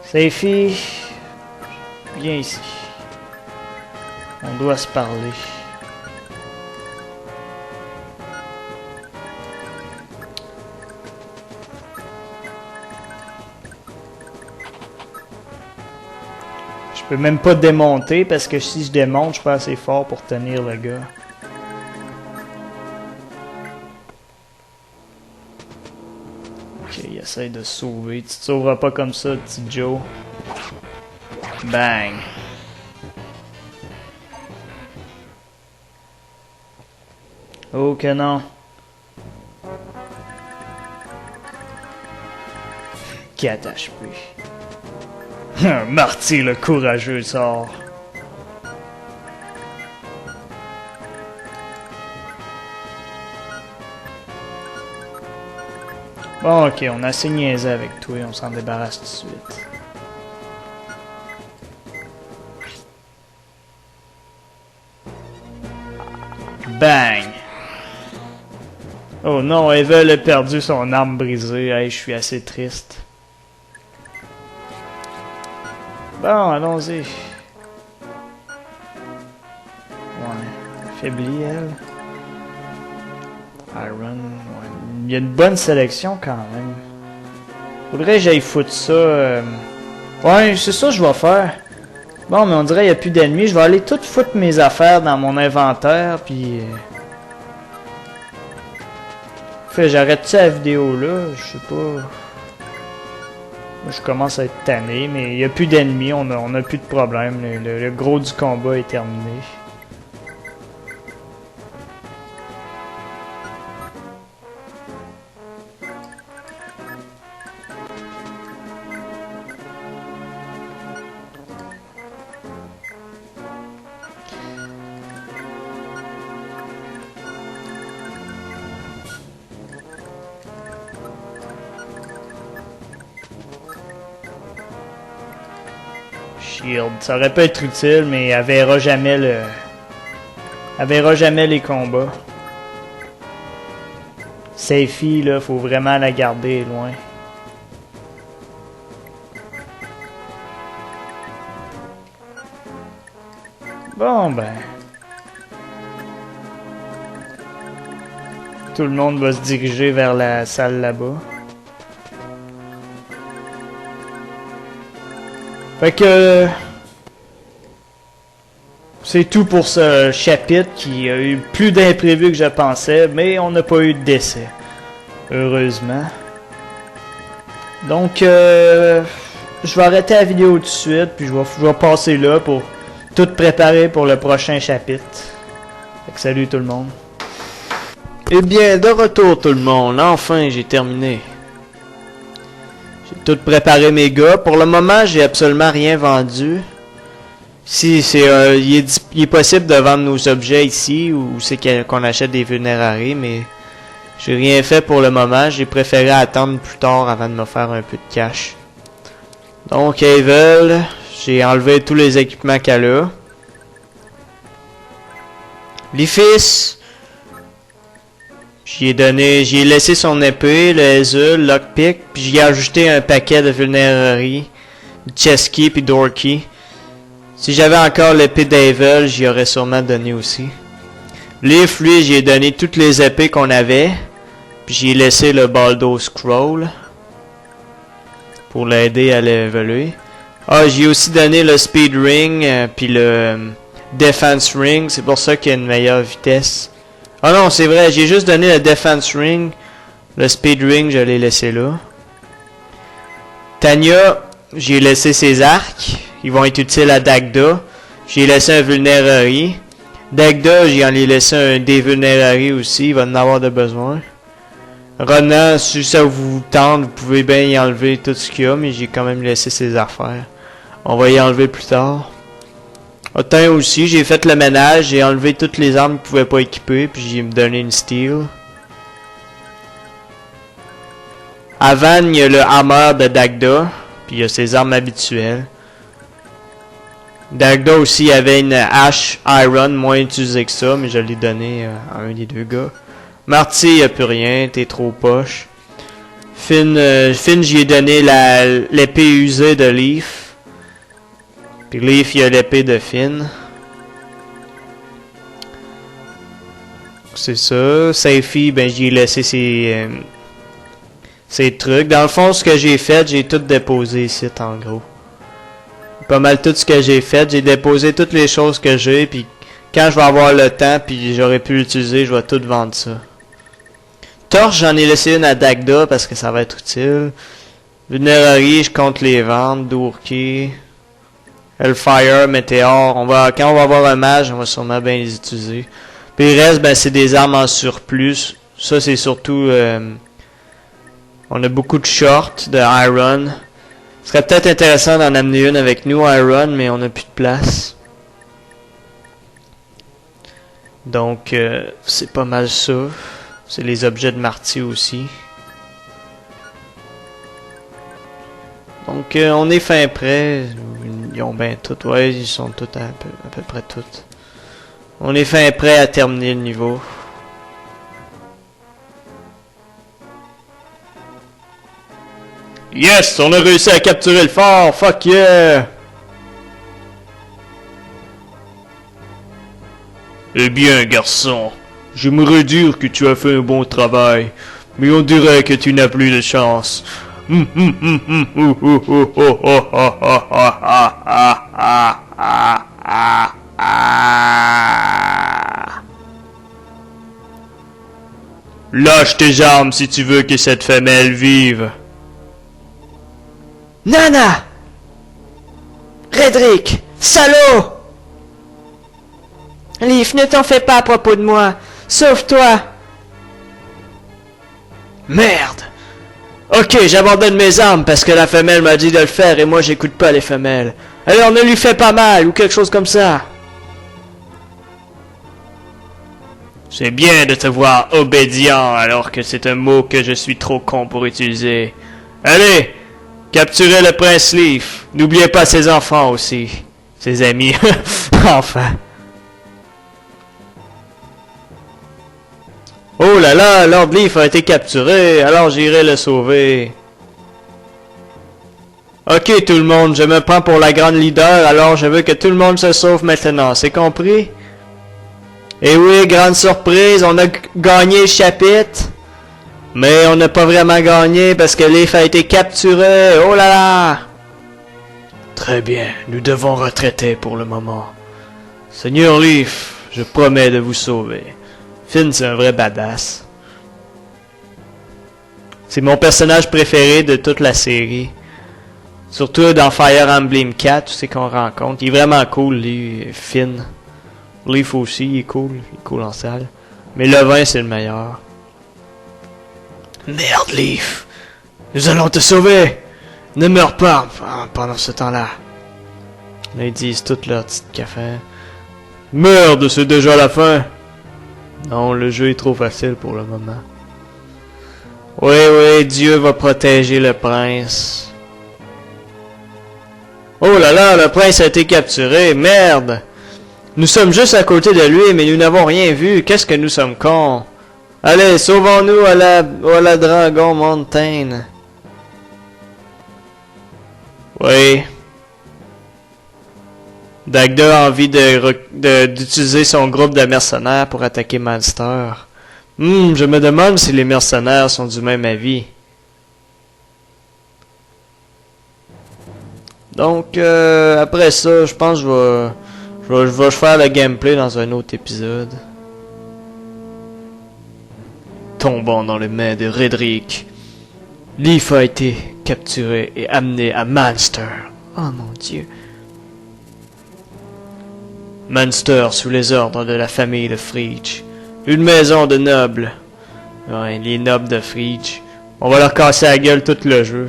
Safety. Viens ici. On doit se parler. Je peux même pas démonter parce que si je démonte, je suis pas assez fort pour tenir le gars. Ok, il essaie de se sauver. Tu te sauveras pas comme ça, petit Joe. Bang. Oh que non. Qui attache plus. Marty le courageux sort. Bon, ok, on a assez niaisé avec toi, on s'en débarrasse tout de suite. Bang! Oh non, Evel a perdu son arme brisée. Hey, je suis assez triste. Bon, allons-y. Ouais, affaiblie, elle. Iron, ouais. Il y a une bonne sélection quand même. Faudrait que j'aille foutre ça. Ouais, c'est ça que je vais faire. Bon, mais on dirait qu'il n'y a plus d'ennemis. Je vais aller tout foutre mes affaires dans mon inventaire, puis... Fait, j'arrête-tu la vidéo là? Je sais pas... Moi, je commence à être tanné, mais il n'y a plus d'ennemis, on a plus de problème. Le gros du combat est terminé. shield. Ça aurait pu être utile, mais elle verra jamais le... Elle verra jamais les combats. Safety, là, faut vraiment la garder loin. Bon, ben... Tout le monde va se diriger vers la salle là-bas. Fait que... C'est tout pour ce chapitre qui a eu plus d'imprévus que je pensais, mais on n'a pas eu de décès. Heureusement. Donc, je vais arrêter la vidéo tout de suite, puis je vais passer là pour tout préparer pour le prochain chapitre. Fait que salut tout le monde. Eh bien, de retour tout le monde, enfin j'ai terminé. J'ai tout préparé mes gars. Pour le moment, j'ai absolument rien vendu. Si c'est il est possible de vendre nos objets ici ou c'est qu'on achète des vulnéraries, mais j'ai rien fait pour le moment. J'ai préféré attendre plus tard avant de me faire un peu de cash. Donc Havel, j'ai enlevé tous les équipements qu'elle a. L'Ifis, j'y ai laissé son épée, le Ezul, le lockpick, puis j'y ai ajouté un paquet de vulnéraries, Chesky puis Dorky. Si j'avais encore l'épée d'Havel, j'y aurais sûrement donné aussi. Leaf, lui, j'y ai donné toutes les épées qu'on avait. Puis j'y ai laissé le Baldo Scroll. Pour l'aider à l'évoluer. Ah, j'y ai aussi donné le Speed Ring, puis le Defense Ring. C'est pour ça qu'il y a une meilleure vitesse. Ah non, c'est vrai, j'ai juste donné le Defense Ring. Le Speed Ring, je l'ai laissé là. Tanya, j'ai laissé ses arcs. Ils vont être utiles à Dagda. J'ai laissé un vulnérary. Dagda, j'en ai laissé un dévulnérary aussi. Il va en avoir de besoin. Ronan, si ça vous tente, vous pouvez bien y enlever tout ce qu'il y a, mais j'ai quand même laissé ses affaires. On va y enlever plus tard. Autant aussi, j'ai fait le ménage. J'ai enlevé toutes les armes qu'il ne pouvait pas équiper, puis j'ai donné une steel. Avant, il y a le hammer de Dagda, puis il y a ses armes habituelles. Dagda aussi avait une hache iron moins utilisée que ça, mais je l'ai donné à un des deux gars. Marty, il a plus rien, t'es trop poche. Finn, j'y ai donné l'épée usée de Leaf. Puis Leaf, il a l'épée de Finn. C'est ça. Safety, ben j'y ai laissé ses trucs. Dans le fond, ce que j'ai fait, j'ai tout déposé ici, en gros. Pas mal tout ce que j'ai fait. J'ai déposé toutes les choses que j'ai, puis quand je vais avoir le temps, puis j'aurais pu l'utiliser, je vais tout vendre ça. Torche, j'en ai laissé une à Dagda, parce que ça va être utile. Vulnérary, je compte les vendre. Doorkey. Hellfire, Météor. Quand on va avoir un mage, on va sûrement bien les utiliser. Puis le reste, ben c'est des armes en surplus. Ça, c'est surtout... on a beaucoup de shorts, de iron. Ce serait peut-être intéressant d'en amener une avec nous, Iron, mais on n'a plus de place. Donc, c'est pas mal ça. C'est les objets de Marty aussi. Donc, on est fin prêt. Ils ont bien tout. Ouais, ils sont tous à peu près tous. On est fin prêt à terminer le niveau. Yes, on a réussi à capturer le fort. Fuck yeah! Eh bien, garçon, j'aimerais dire que tu as fait un bon travail, mais on dirait que tu n'as plus de chance. Lâche tes armes si tu veux que cette femelle vive. Nana! Redrick! Salaud! Leaf, ne t'en fais pas à propos de moi. Sauve-toi. Merde! Ok, j'abandonne mes armes parce que la femelle m'a dit de le faire et moi j'écoute pas les femelles. Alors ne lui fais pas mal ou quelque chose comme ça. C'est bien de te voir obédiant alors que c'est un mot que je suis trop con pour utiliser. Allez! Capturez le prince Leaf. N'oubliez pas ses enfants aussi. Ses amis. Enfin. Oh là là, Lord Leaf a été capturé, alors j'irai le sauver. Ok tout le monde, je me prends pour la grande leader, alors je veux que tout le monde se sauve maintenant, c'est compris? Et oui, grande surprise, on a gagné le chapitre. Mais on n'a pas vraiment gagné parce que Leaf a été capturé, oh là là! Très bien, nous devons retraiter pour le moment. Seigneur Leaf, je promets de vous sauver. Finn, c'est un vrai badass. C'est mon personnage préféré de toute la série. Surtout dans Fire Emblem 4, tu sais qu'on rencontre. Il est vraiment cool, lui, Finn. Leaf aussi, il est cool en salle. Mais le vin, c'est le meilleur. Merde, Leaf! Nous allons te sauver! Ne meurs pas pendant ce temps-là. Là, ils disent toute leur petite café. Merde, c'est déjà la fin! Non, le jeu est trop facile pour le moment. Oui, Dieu va protéger le prince. Oh là là, le prince a été capturé, merde! Nous sommes juste à côté de lui, mais nous n'avons rien vu. Qu'est-ce que nous sommes cons? Allez, sauvons-nous à la Dragon Mountain. Oui. Dagda a envie d'utiliser son groupe de mercenaires pour attaquer Monster. Je me demande si les mercenaires sont du même avis. Donc, après ça, je pense que je vais faire le gameplay dans un autre épisode. Tombant dans les mains de Redrick, Leaf a été capturé et amené à Monster. Oh mon Dieu. Monster sous les ordres de la famille de Freach. Une maison de nobles. Ouais, les nobles de Freach. On va leur casser la gueule tout le jeu.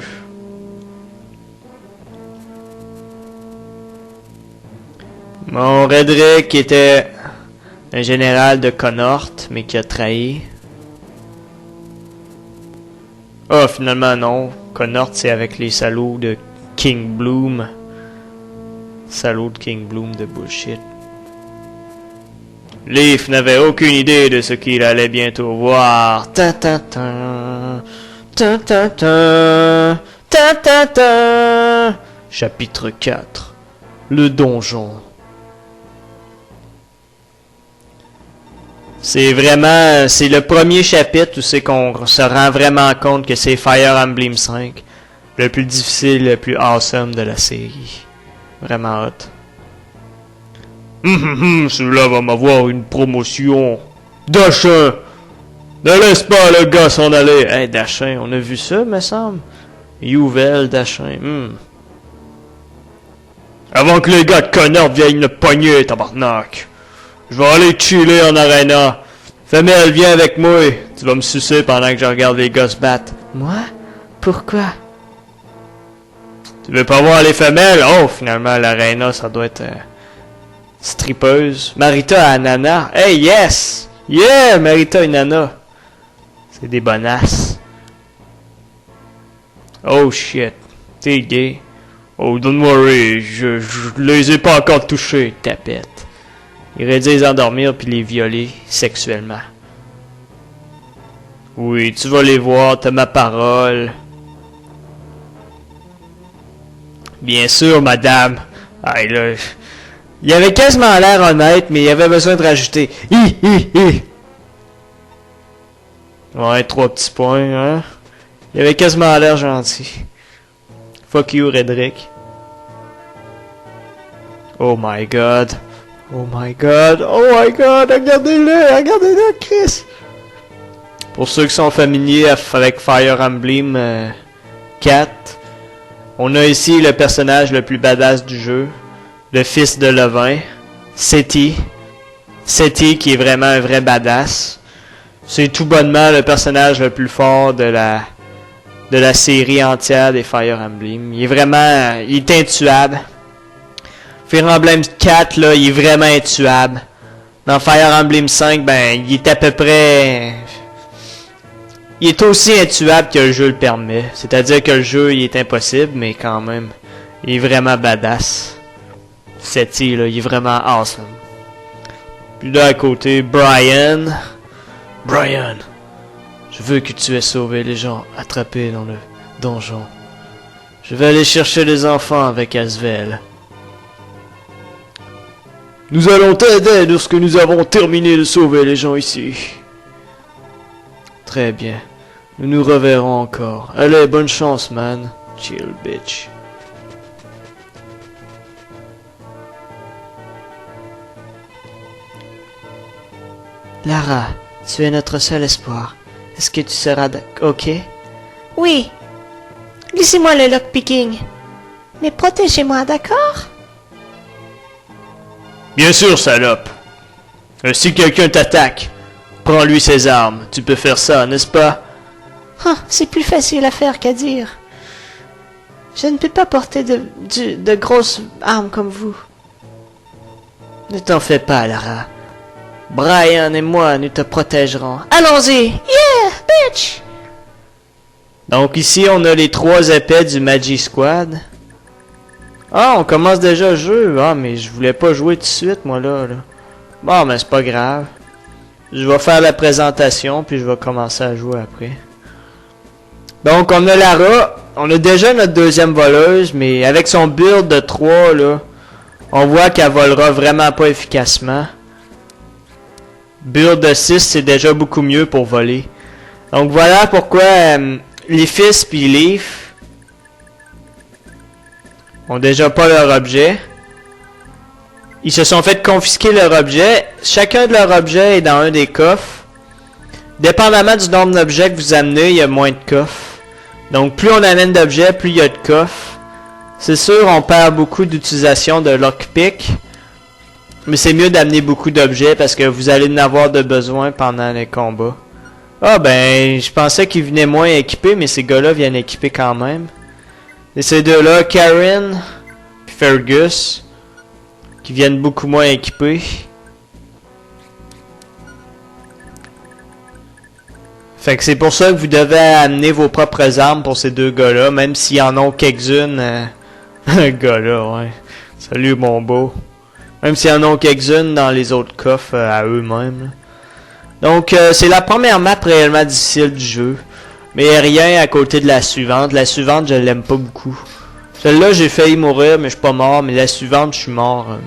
Mon Redrick était un général de Connacht, mais qui a trahi. Ah, finalement non. Connacht, c'est avec les salauds de King Bloom. Salauds de King Bloom de bullshit. Leaf n'avait aucune idée de ce qu'il allait bientôt voir. Ta ta ta. Ta ta ta. Ta ta ta. Chapitre 4. Le donjon. C'est le premier chapitre où c'est qu'on se rend vraiment compte que c'est Fire Emblem 5. Le plus difficile, le plus awesome de la série. Vraiment hot. Celui-là va m'avoir une promotion. Dashin! Ne laisse pas le gars s'en aller. Hey, Dashin, on a vu ça, me semble. Youvel, Dashin. Avant que les gars de Connacht viennent le pogner, tabarnak. Je vais aller chiller en arena. Femelle, viens avec moi. Tu vas me sucer pendant que je regarde les gars se battre. Moi? Pourquoi? Tu veux pas voir les femelles? Oh, finalement, l'arena, ça doit être strippeuse. Marita et Nana. Hey, yes! Yeah, Marita et Nana. C'est des bonasses. Oh, shit. T'es gay. Oh, don't worry. Je les ai pas encore touchés, tapette. Il aurait dû les endormir puis les violer sexuellement. Oui, tu vas les voir, t'as ma parole. Bien sûr, madame. Ah, là, il avait quasiment l'air honnête, mais il avait besoin de rajouter. Ouais, 3 petits points, hein. Il avait quasiment l'air gentil. Fuck you, Redrick. Oh my god. Oh my god, regardez-le, Chris! Pour ceux qui sont familiers avec Fire Emblem 4, on a ici le personnage le plus badass du jeu, le fils de Levin, Seti. Seti qui est vraiment un vrai badass. C'est tout bonnement le personnage le plus fort de la série entière des Fire Emblem. Il est intuable. Fire Emblem 4, là, il est vraiment intuable. Dans Fire Emblem 5, ben, il est à peu près... il est aussi intuable que le jeu le permet. C'est-à-dire que le jeu, il est impossible, mais quand même, il est vraiment badass. Seti, là, il est vraiment awesome. Puis là, à côté, Brian. Brian, je veux que tu aies sauvé les gens attrapés dans le donjon. Je vais aller chercher les enfants avec Asvel. Nous allons t'aider lorsque nous avons terminé de sauver les gens ici. Très bien. Nous nous reverrons encore. Allez, bonne chance, man. Chill, bitch. Lara, tu es notre seul espoir. Est-ce que tu seras ok? Oui. Laissez-moi le lockpicking. Mais protégez-moi, d'accord? Bien sûr, salope. Si quelqu'un t'attaque, prends-lui ses armes. Tu peux faire ça, n'est-ce pas? Ah, c'est plus facile à faire qu'à dire. Je ne peux pas porter de grosses armes comme vous. Ne t'en fais pas, Lara. Brian et moi, nous te protégerons. Allons-y! Yeah, bitch! Donc ici, on a les 3 épées du Magic Squad. Ah, on commence déjà le jeu. Ah, mais je voulais pas jouer tout de suite, moi, là. Bon, mais c'est pas grave. Je vais faire la présentation, puis je vais commencer à jouer après. Donc, on a Lara. On a déjà notre deuxième voleuse, mais avec son build de 3, là, on voit qu'elle volera vraiment pas efficacement. Build de 6, c'est déjà beaucoup mieux pour voler. Donc, voilà pourquoi les fils puis Leaf ont déjà pas leur objet. Ils se sont fait confisquer leur objet. Chacun de leurs objets est dans un des coffres. Dépendamment du nombre d'objets que vous amenez, il y a moins de coffres. Donc plus on amène d'objets, plus il y a de coffres. C'est sûr, on perd beaucoup d'utilisation de lockpick. Mais c'est mieux d'amener beaucoup d'objets parce que vous allez en avoir de besoin pendant les combats. Ah ben, je pensais qu'ils venaient moins équipés, mais ces gars-là viennent équipés quand même. Et ces deux-là, Karen et Fergus, qui viennent beaucoup moins équipés. Fait que c'est pour ça que vous devez amener vos propres armes pour ces deux gars-là, même s'ils en ont quelques-unes. Un gars-là, ouais. Salut mon beau. Même s'ils en ont quelques-unes dans les autres coffres à eux-mêmes. Donc, c'est la première map réellement difficile du jeu. Mais rien à côté de la suivante. La suivante, je l'aime pas beaucoup. Celle-là, j'ai failli mourir, mais je suis pas mort. Mais la suivante, je suis mort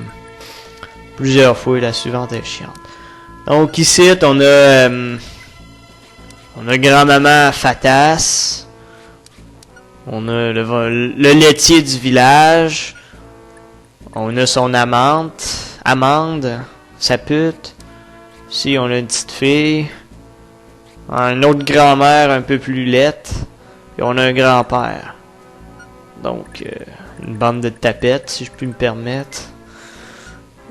plusieurs fois. Et la suivante est chiante. Donc, ici, on a grand-maman Fatas. On a le laitier du village. On a son Amande, sa pute. Ici, on a une petite fille. Une autre grand-mère un peu plus laite. Et on a un grand-père. Donc, une bande de tapettes, si je puis me permettre.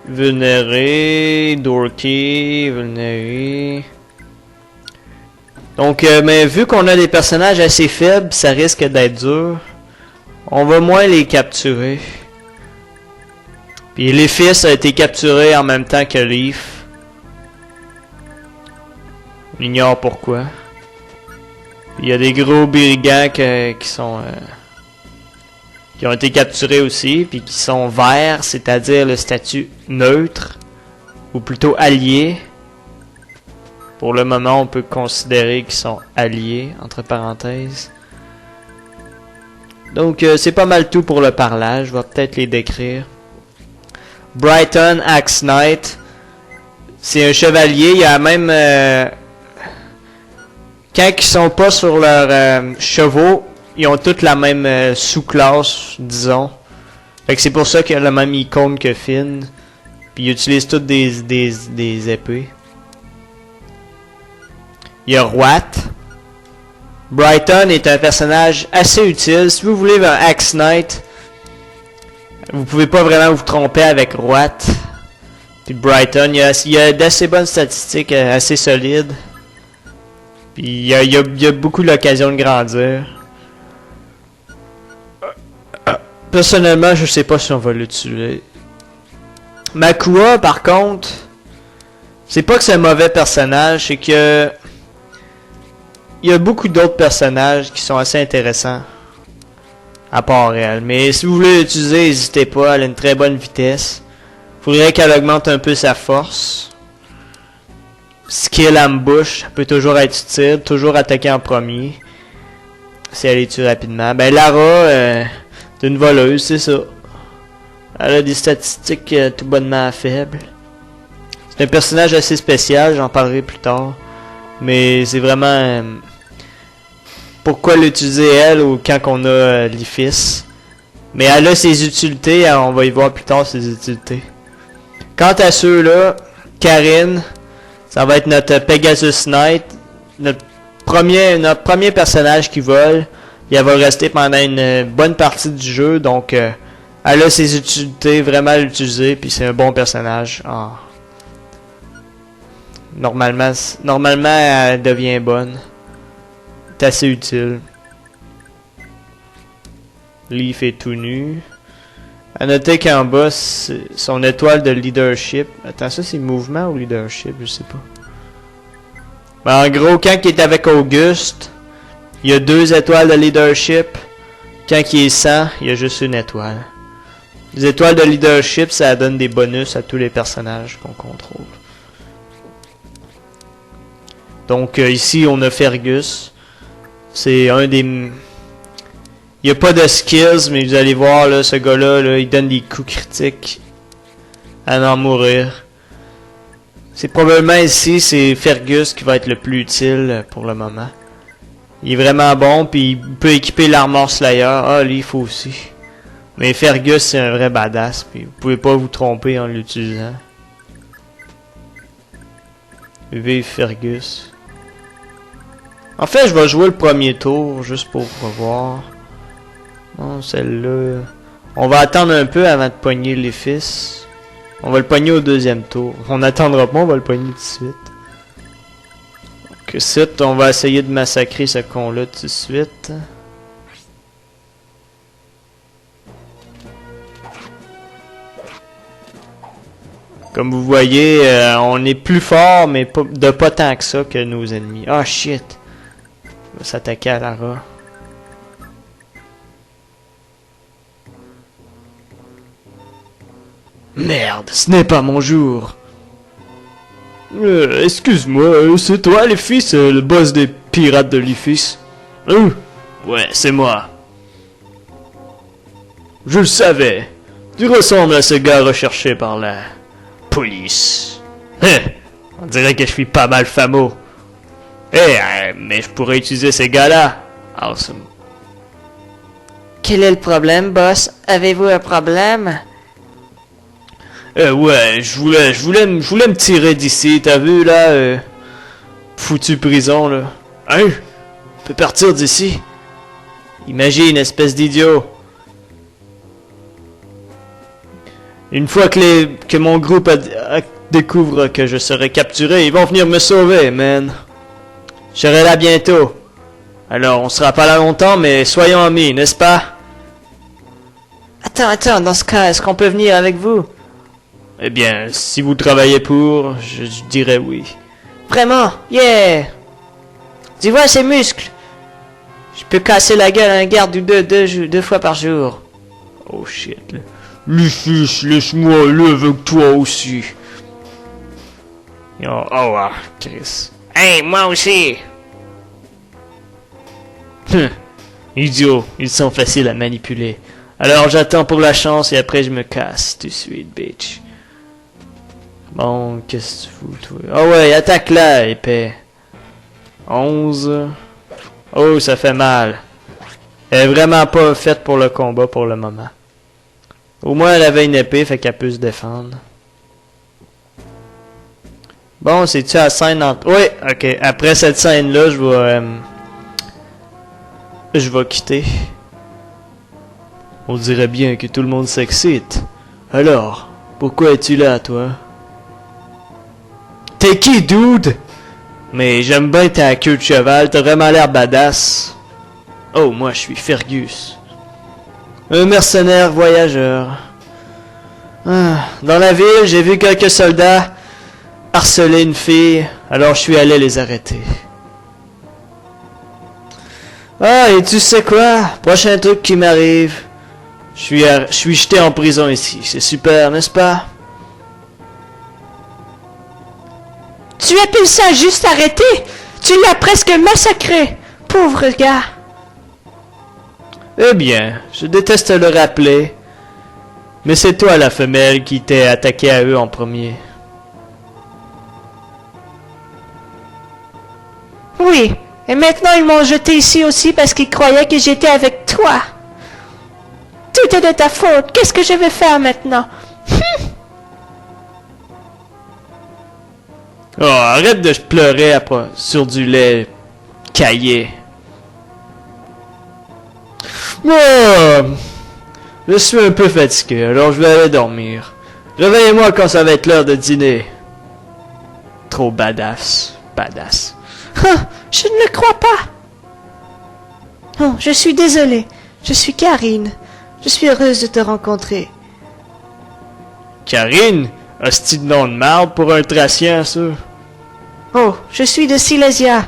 Vulnéré, Dorky, vulnéré. Donc, mais vu qu'on a des personnages assez faibles, ça risque d'être dur. On va moins les capturer. Puis les fils ont été capturés en même temps que Leaf. On ignore pourquoi. Il y a des gros brigands qui ont été capturés aussi, puis qui sont verts, c'est-à-dire le statut neutre, ou plutôt allié. Pour le moment, on peut considérer qu'ils sont alliés, entre parenthèses. Donc, c'est pas mal tout pour le parlage. Je vais peut-être les décrire. Brighton Axe Knight. C'est un chevalier. Il y a même... quand ils sont pas sur leurs chevaux, ils ont toutes la même sous-classe, disons. Fait que c'est pour ça qu'il y a la même icône que Finn. Puis ils utilisent toutes des épées. Il y a Roat. Brighton est un personnage assez utile. Si vous voulez un Axe Knight, vous pouvez pas vraiment vous tromper avec Roat. Puis Brighton, il y a d'assez bonnes statistiques, assez solides. Puis il y a beaucoup l'occasion de grandir. Personnellement, je sais pas si on va l'utiliser. Makua, par contre, c'est pas que c'est un mauvais personnage, c'est que il y a beaucoup d'autres personnages qui sont assez intéressants. À part elle. Mais si vous voulez l'utiliser, n'hésitez pas, elle a une très bonne vitesse. Faudrait qu'elle augmente un peu sa force. Skill ambush, elle peut toujours être utile, toujours attaquer en premier. Si elle est tue rapidement. Ben Lara, c'est une voleuse, c'est ça. Elle a des statistiques tout bonnement faibles. C'est un personnage assez spécial, j'en parlerai plus tard. Mais c'est vraiment... pourquoi l'utiliser elle ou quand on a Lifis. Mais elle a ses utilités, hein, on va y voir plus tard ses utilités. Quant à ceux-là, Karine, ça va être notre Pegasus Knight, notre premier personnage qui vole. Et elle va rester pendant une bonne partie du jeu, donc elle a ses utilités, vraiment à l'utiliser, puis c'est un bon personnage. Oh. Normalement, elle devient bonne. C'est assez utile. Leaf est tout nu. À noter qu'en bas, son étoile de leadership. Attends, ça c'est mouvement ou leadership? Je sais pas. Ben, en gros, quand il est avec Auguste, il y a 2 étoiles de leadership. Quand il est sans, il y a juste une étoile. Les étoiles de leadership, ça donne des bonus à tous les personnages qu'on contrôle. Donc ici, on a Fergus. C'est un des... Il n'y a pas de skills, mais vous allez voir, là, ce gars-là, là, il donne des coups critiques à n'en mourir. C'est probablement ici, c'est Fergus qui va être le plus utile pour le moment. Il est vraiment bon, puis il peut équiper l'Armor Slayer. Ah, lui, il faut aussi. Mais Fergus, c'est un vrai badass, puis vous pouvez pas vous tromper en l'utilisant. Vive Fergus. En fait, je vais jouer le premier tour, juste pour revoir. Non, celle-là... On va attendre un peu avant de pogner les fils. On va le pogner au deuxième tour. On n'attendra pas, on va le pogner tout de suite. Donc, c'est, on va essayer de massacrer ce con-là tout de suite. Comme vous voyez, on est plus fort, mais pas tant que ça que nos ennemis. Ah, shit! On va s'attaquer à Lara. Merde, ce n'est pas mon jour. Excuse-moi, c'est toi, Lifis, le boss des pirates de Lifis? Ouais, c'est moi. Je le savais. Tu ressembles à ce gars recherché par la police. On dirait que je suis pas mal fameux. Mais je pourrais utiliser ces gars-là. Awesome. Quel est le problème, boss? Avez-vous un problème? Ouais, je voulais me tirer d'ici, t'as vu là, foutu prison là. Hein? On peut partir d'ici. Imagine, espèce d'idiot. Une fois que mon groupe découvre que je serai capturé, ils vont venir me sauver, man. Je serai là bientôt. Alors, on sera pas là longtemps, mais soyons amis, n'est-ce pas? Attends, dans ce cas, est-ce qu'on peut venir avec vous? Eh bien, si vous travaillez pour, je dirais oui. Vraiment? Yeah! Tu vois ces muscles? Je peux casser la gueule à un garde ou deux fois par jour. Oh shit. Lifis, laisse-moi aller avec toi aussi. Oh, Chris. Hey, moi aussi! Idiot, ils sont faciles à manipuler. Alors j'attends pour la chance et après je me casse tout de suite, bitch. Bon, qu'est-ce que tu fous, toi? Oh ouais, attaque là, épais. 11. Oh, ça fait mal. Elle est vraiment pas faite pour le combat pour le moment. Au moins, elle avait une épée, fait qu'elle peut se défendre. Bon, c'est-tu la scène entre... Oui, ok. Après cette scène-là, je vais quitter. On dirait bien que tout le monde s'excite. Alors, pourquoi es-tu là, toi? T'es qui, dude? Mais j'aime bien ta queue de cheval, t'as vraiment l'air badass. Oh, moi je suis Fergus. Un mercenaire voyageur. Dans la ville, j'ai vu quelques soldats harceler une fille, alors je suis allé les arrêter. Ah, et tu sais quoi? Prochain truc qui m'arrive. Je suis jeté en prison ici. C'est super, n'est-ce pas? Tu appelles ça juste arrêter? Tu l'as presque massacré. Pauvre gars. Eh bien, je déteste le rappeler. Mais c'est toi la femelle qui t'est attaqué à eux en premier. Oui. Et maintenant, ils m'ont jeté ici aussi parce qu'ils croyaient que j'étais avec toi. Tout est de ta faute. Qu'est-ce que je vais faire maintenant? Oh, arrête de pleurer après, sur du lait caillé. Oh, je suis un peu fatigué, alors je vais aller dormir. Réveillez-moi quand ça va être l'heure de dîner. Trop badass. Badass. Je ne le crois pas. Oh, je suis désolée. Je suis Karine. Je suis heureuse de te rencontrer. Karine? Hostie de nom de marde pour un Thracian, ça. Oh, je suis de Silesia.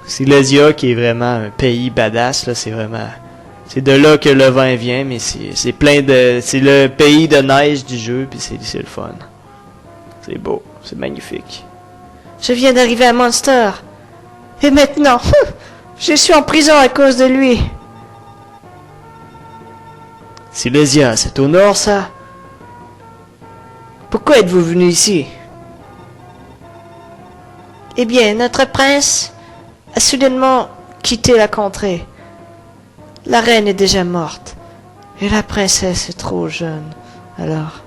Silesia, qui est vraiment un pays badass, là, c'est vraiment... C'est de là que le vin vient, mais c'est plein de... C'est le pays de neige du jeu, puis c'est le fun. C'est beau, c'est magnifique. Je viens d'arriver à Monster. Et maintenant, je suis en prison à cause de lui. Silesia, c'est au nord, ça? Pourquoi êtes-vous venu ici? Eh bien, notre prince a soudainement quitté la contrée. La reine est déjà morte. Et la princesse est trop jeune. Alors...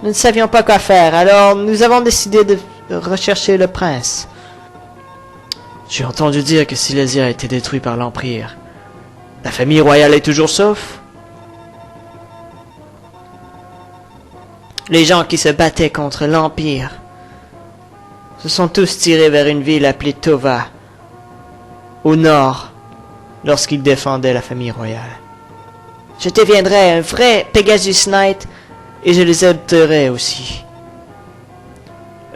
Nous ne savions pas quoi faire, alors nous avons décidé de rechercher le prince. J'ai entendu dire que Silesia a été détruit par l'Empire. La famille royale est toujours sauf? Les gens qui se battaient contre l'Empire se sont tous tirés vers une ville appelée Tova, au nord, lorsqu'ils défendaient la famille royale. Je deviendrai un vrai Pegasus Knight et je les aiderai aussi.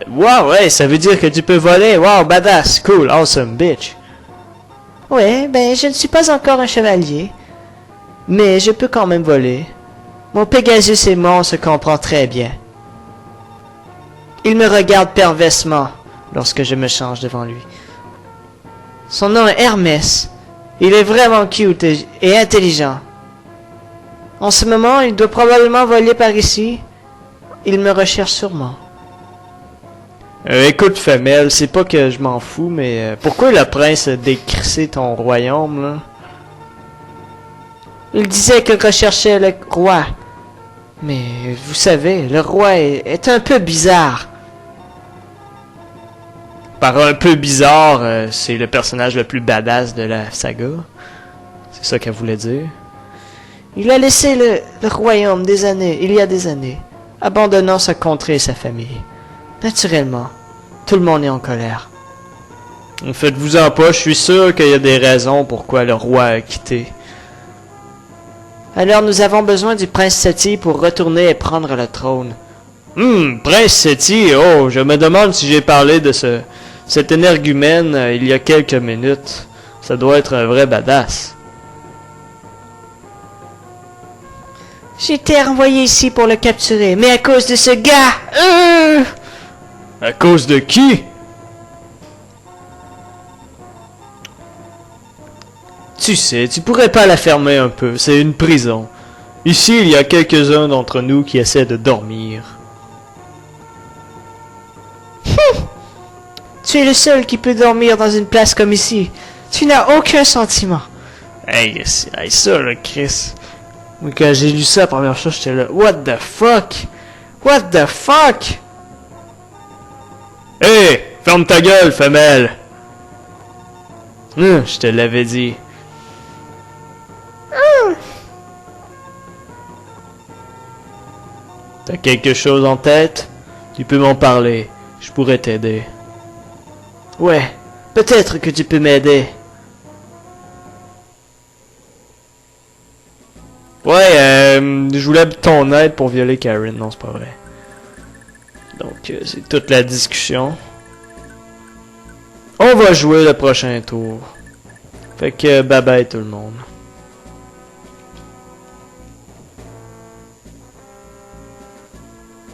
Wow, ouais, ça veut dire que tu peux voler. Wow, badass, cool, awesome, bitch. Ouais, ben je ne suis pas encore un chevalier, mais je peux quand même voler. Mon Pegasus et moi on se comprend très bien. Il me regarde perversement lorsque je me change devant lui. Son nom est Hermès. Il est vraiment cute et intelligent. En ce moment, il doit probablement voler par ici. Il me recherche sûrement. Écoute, femelle, c'est pas que je m'en fous, mais pourquoi le prince a décrissé ton royaume, là? Il disait qu'il recherchait le roi. Mais vous savez, le roi est un peu bizarre. Par un peu bizarre, c'est le personnage le plus badass de la saga. C'est ça qu'elle voulait dire. Il a laissé le royaume il y a des années, abandonnant sa contrée et sa famille. Naturellement, tout le monde est en colère. Faites-vous-en pas, je suis sûr qu'il y a des raisons pourquoi le roi a quitté. Alors nous avons besoin du prince Seti pour retourner et prendre le trône. Prince Seti, oh, je me demande si j'ai parlé de cet énergumène il y a quelques minutes. Ça doit être un vrai badass. J'ai été envoyé ici pour le capturer, mais à cause de ce gars... À cause de qui? Tu sais, tu pourrais pas la fermer un peu, c'est une prison. Ici, il y a quelques-uns d'entre nous qui essaient de dormir. Tu es le seul qui peut dormir dans une place comme ici. Tu n'as aucun sentiment. Hey, ça, là, Chris. Moi, quand j'ai lu ça la première fois, j'étais là, what the fuck? What the fuck? Hey, ferme ta gueule, femelle. Je te l'avais dit. T'as quelque chose en tête? Tu peux m'en parler. Je pourrais t'aider. Ouais, peut-être que tu peux m'aider. Ouais, je voulais ton aide pour violer Karen. Non, c'est pas vrai. Donc, c'est toute la discussion. On va jouer le prochain tour. Fait que bye bye tout le monde.